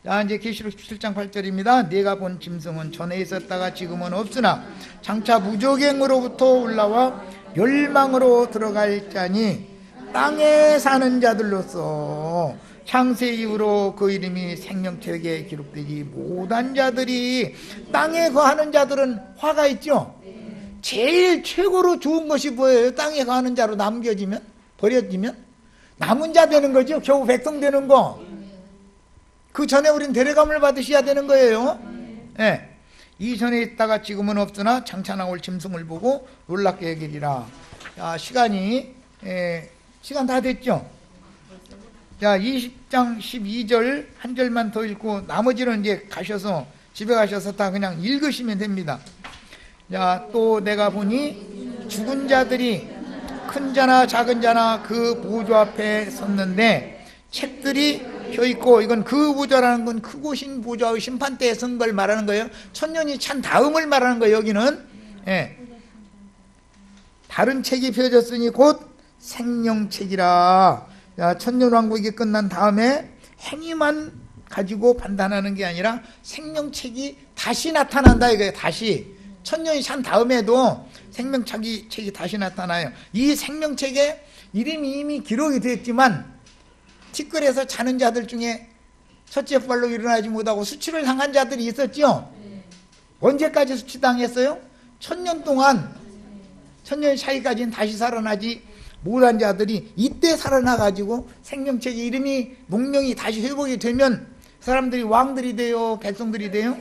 자, 이제 계시록 17장 8절입니다. 내가 본 짐승은 전에 있었다가 지금은 없으나 장차 무저갱으로부터 올라와 멸망으로 들어갈 자니 땅에 사는 자들로서 창세 이후로 그 이름이 생명책에 기록되지 못한 자들이, 땅에 거하는 자들은 화가 있죠. 제일 최고로 좋은 것이 뭐예요? 땅에 거하는 자로 남겨지면, 버려지면 남은 자 되는 거죠. 겨우 백성 되는 거. 그 전에 우린 데려감을 받으셔야 되는 거예요. 네. 이전에 있다가 지금은 없으나 장차 나올 짐승을 보고 놀랍게 여기리라. 자, 시간 다 됐죠? 자, 20장 12절 한 절만 더 읽고 나머지는 이제 집에 가셔서 다 그냥 읽으시면 됩니다. 자, 또 내가 보니 죽은 자들이 큰 자나 작은 자나 그 보좌 앞에 섰는데 책들이 펴있고, 이건 그 보좌라는 건 크고 신 보좌의 심판대에 선 걸 말하는 거예요. 천년이 찬 다음을 말하는 거예요. 여기는 다른 책이 펴졌으니 곧 생명책이라. 자, 천년왕국이 끝난 다음에 행위만 가지고 판단하는 게 아니라 생명책이 다시 나타난다 이거예요. 다시 천년이 산 다음에도 생명책이 다시 나타나요. 이 생명책에 이름이 이미 기록이 됐지만 티끌에서 자는 자들 중에 첫째 부활로 일어나지 못하고 수치를 당한 자들이 있었죠. 언제까지 수치당했어요? 천년 동안, 천년 차이까지는 다시 살아나지 못한 자들이 이때 살아나가지고 생명책의 이름이 목명이 다시 회복이 되면 사람들이 왕들이 돼요, 백성들이 돼요?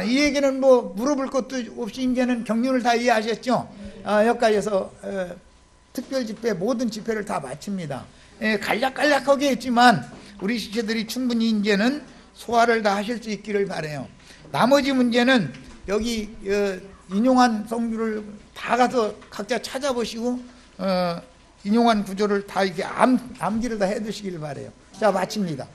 이 얘기는 뭐 물어볼 것도 없이 이제는 경륜을 다 이해하셨죠? 여기까지서 특별 집회 모든 집회를 다 마칩니다. 간략간략하게 했지만 우리 시체들이 충분히 이제는 소화를 다 하실 수 있기를 바라요. 나머지 문제는 여기 인용한 성주를 다 가서 각자 찾아보시고 인용한 구조를 다 이렇게 암기를 다 해두시길 바라요. 자, 마칩니다.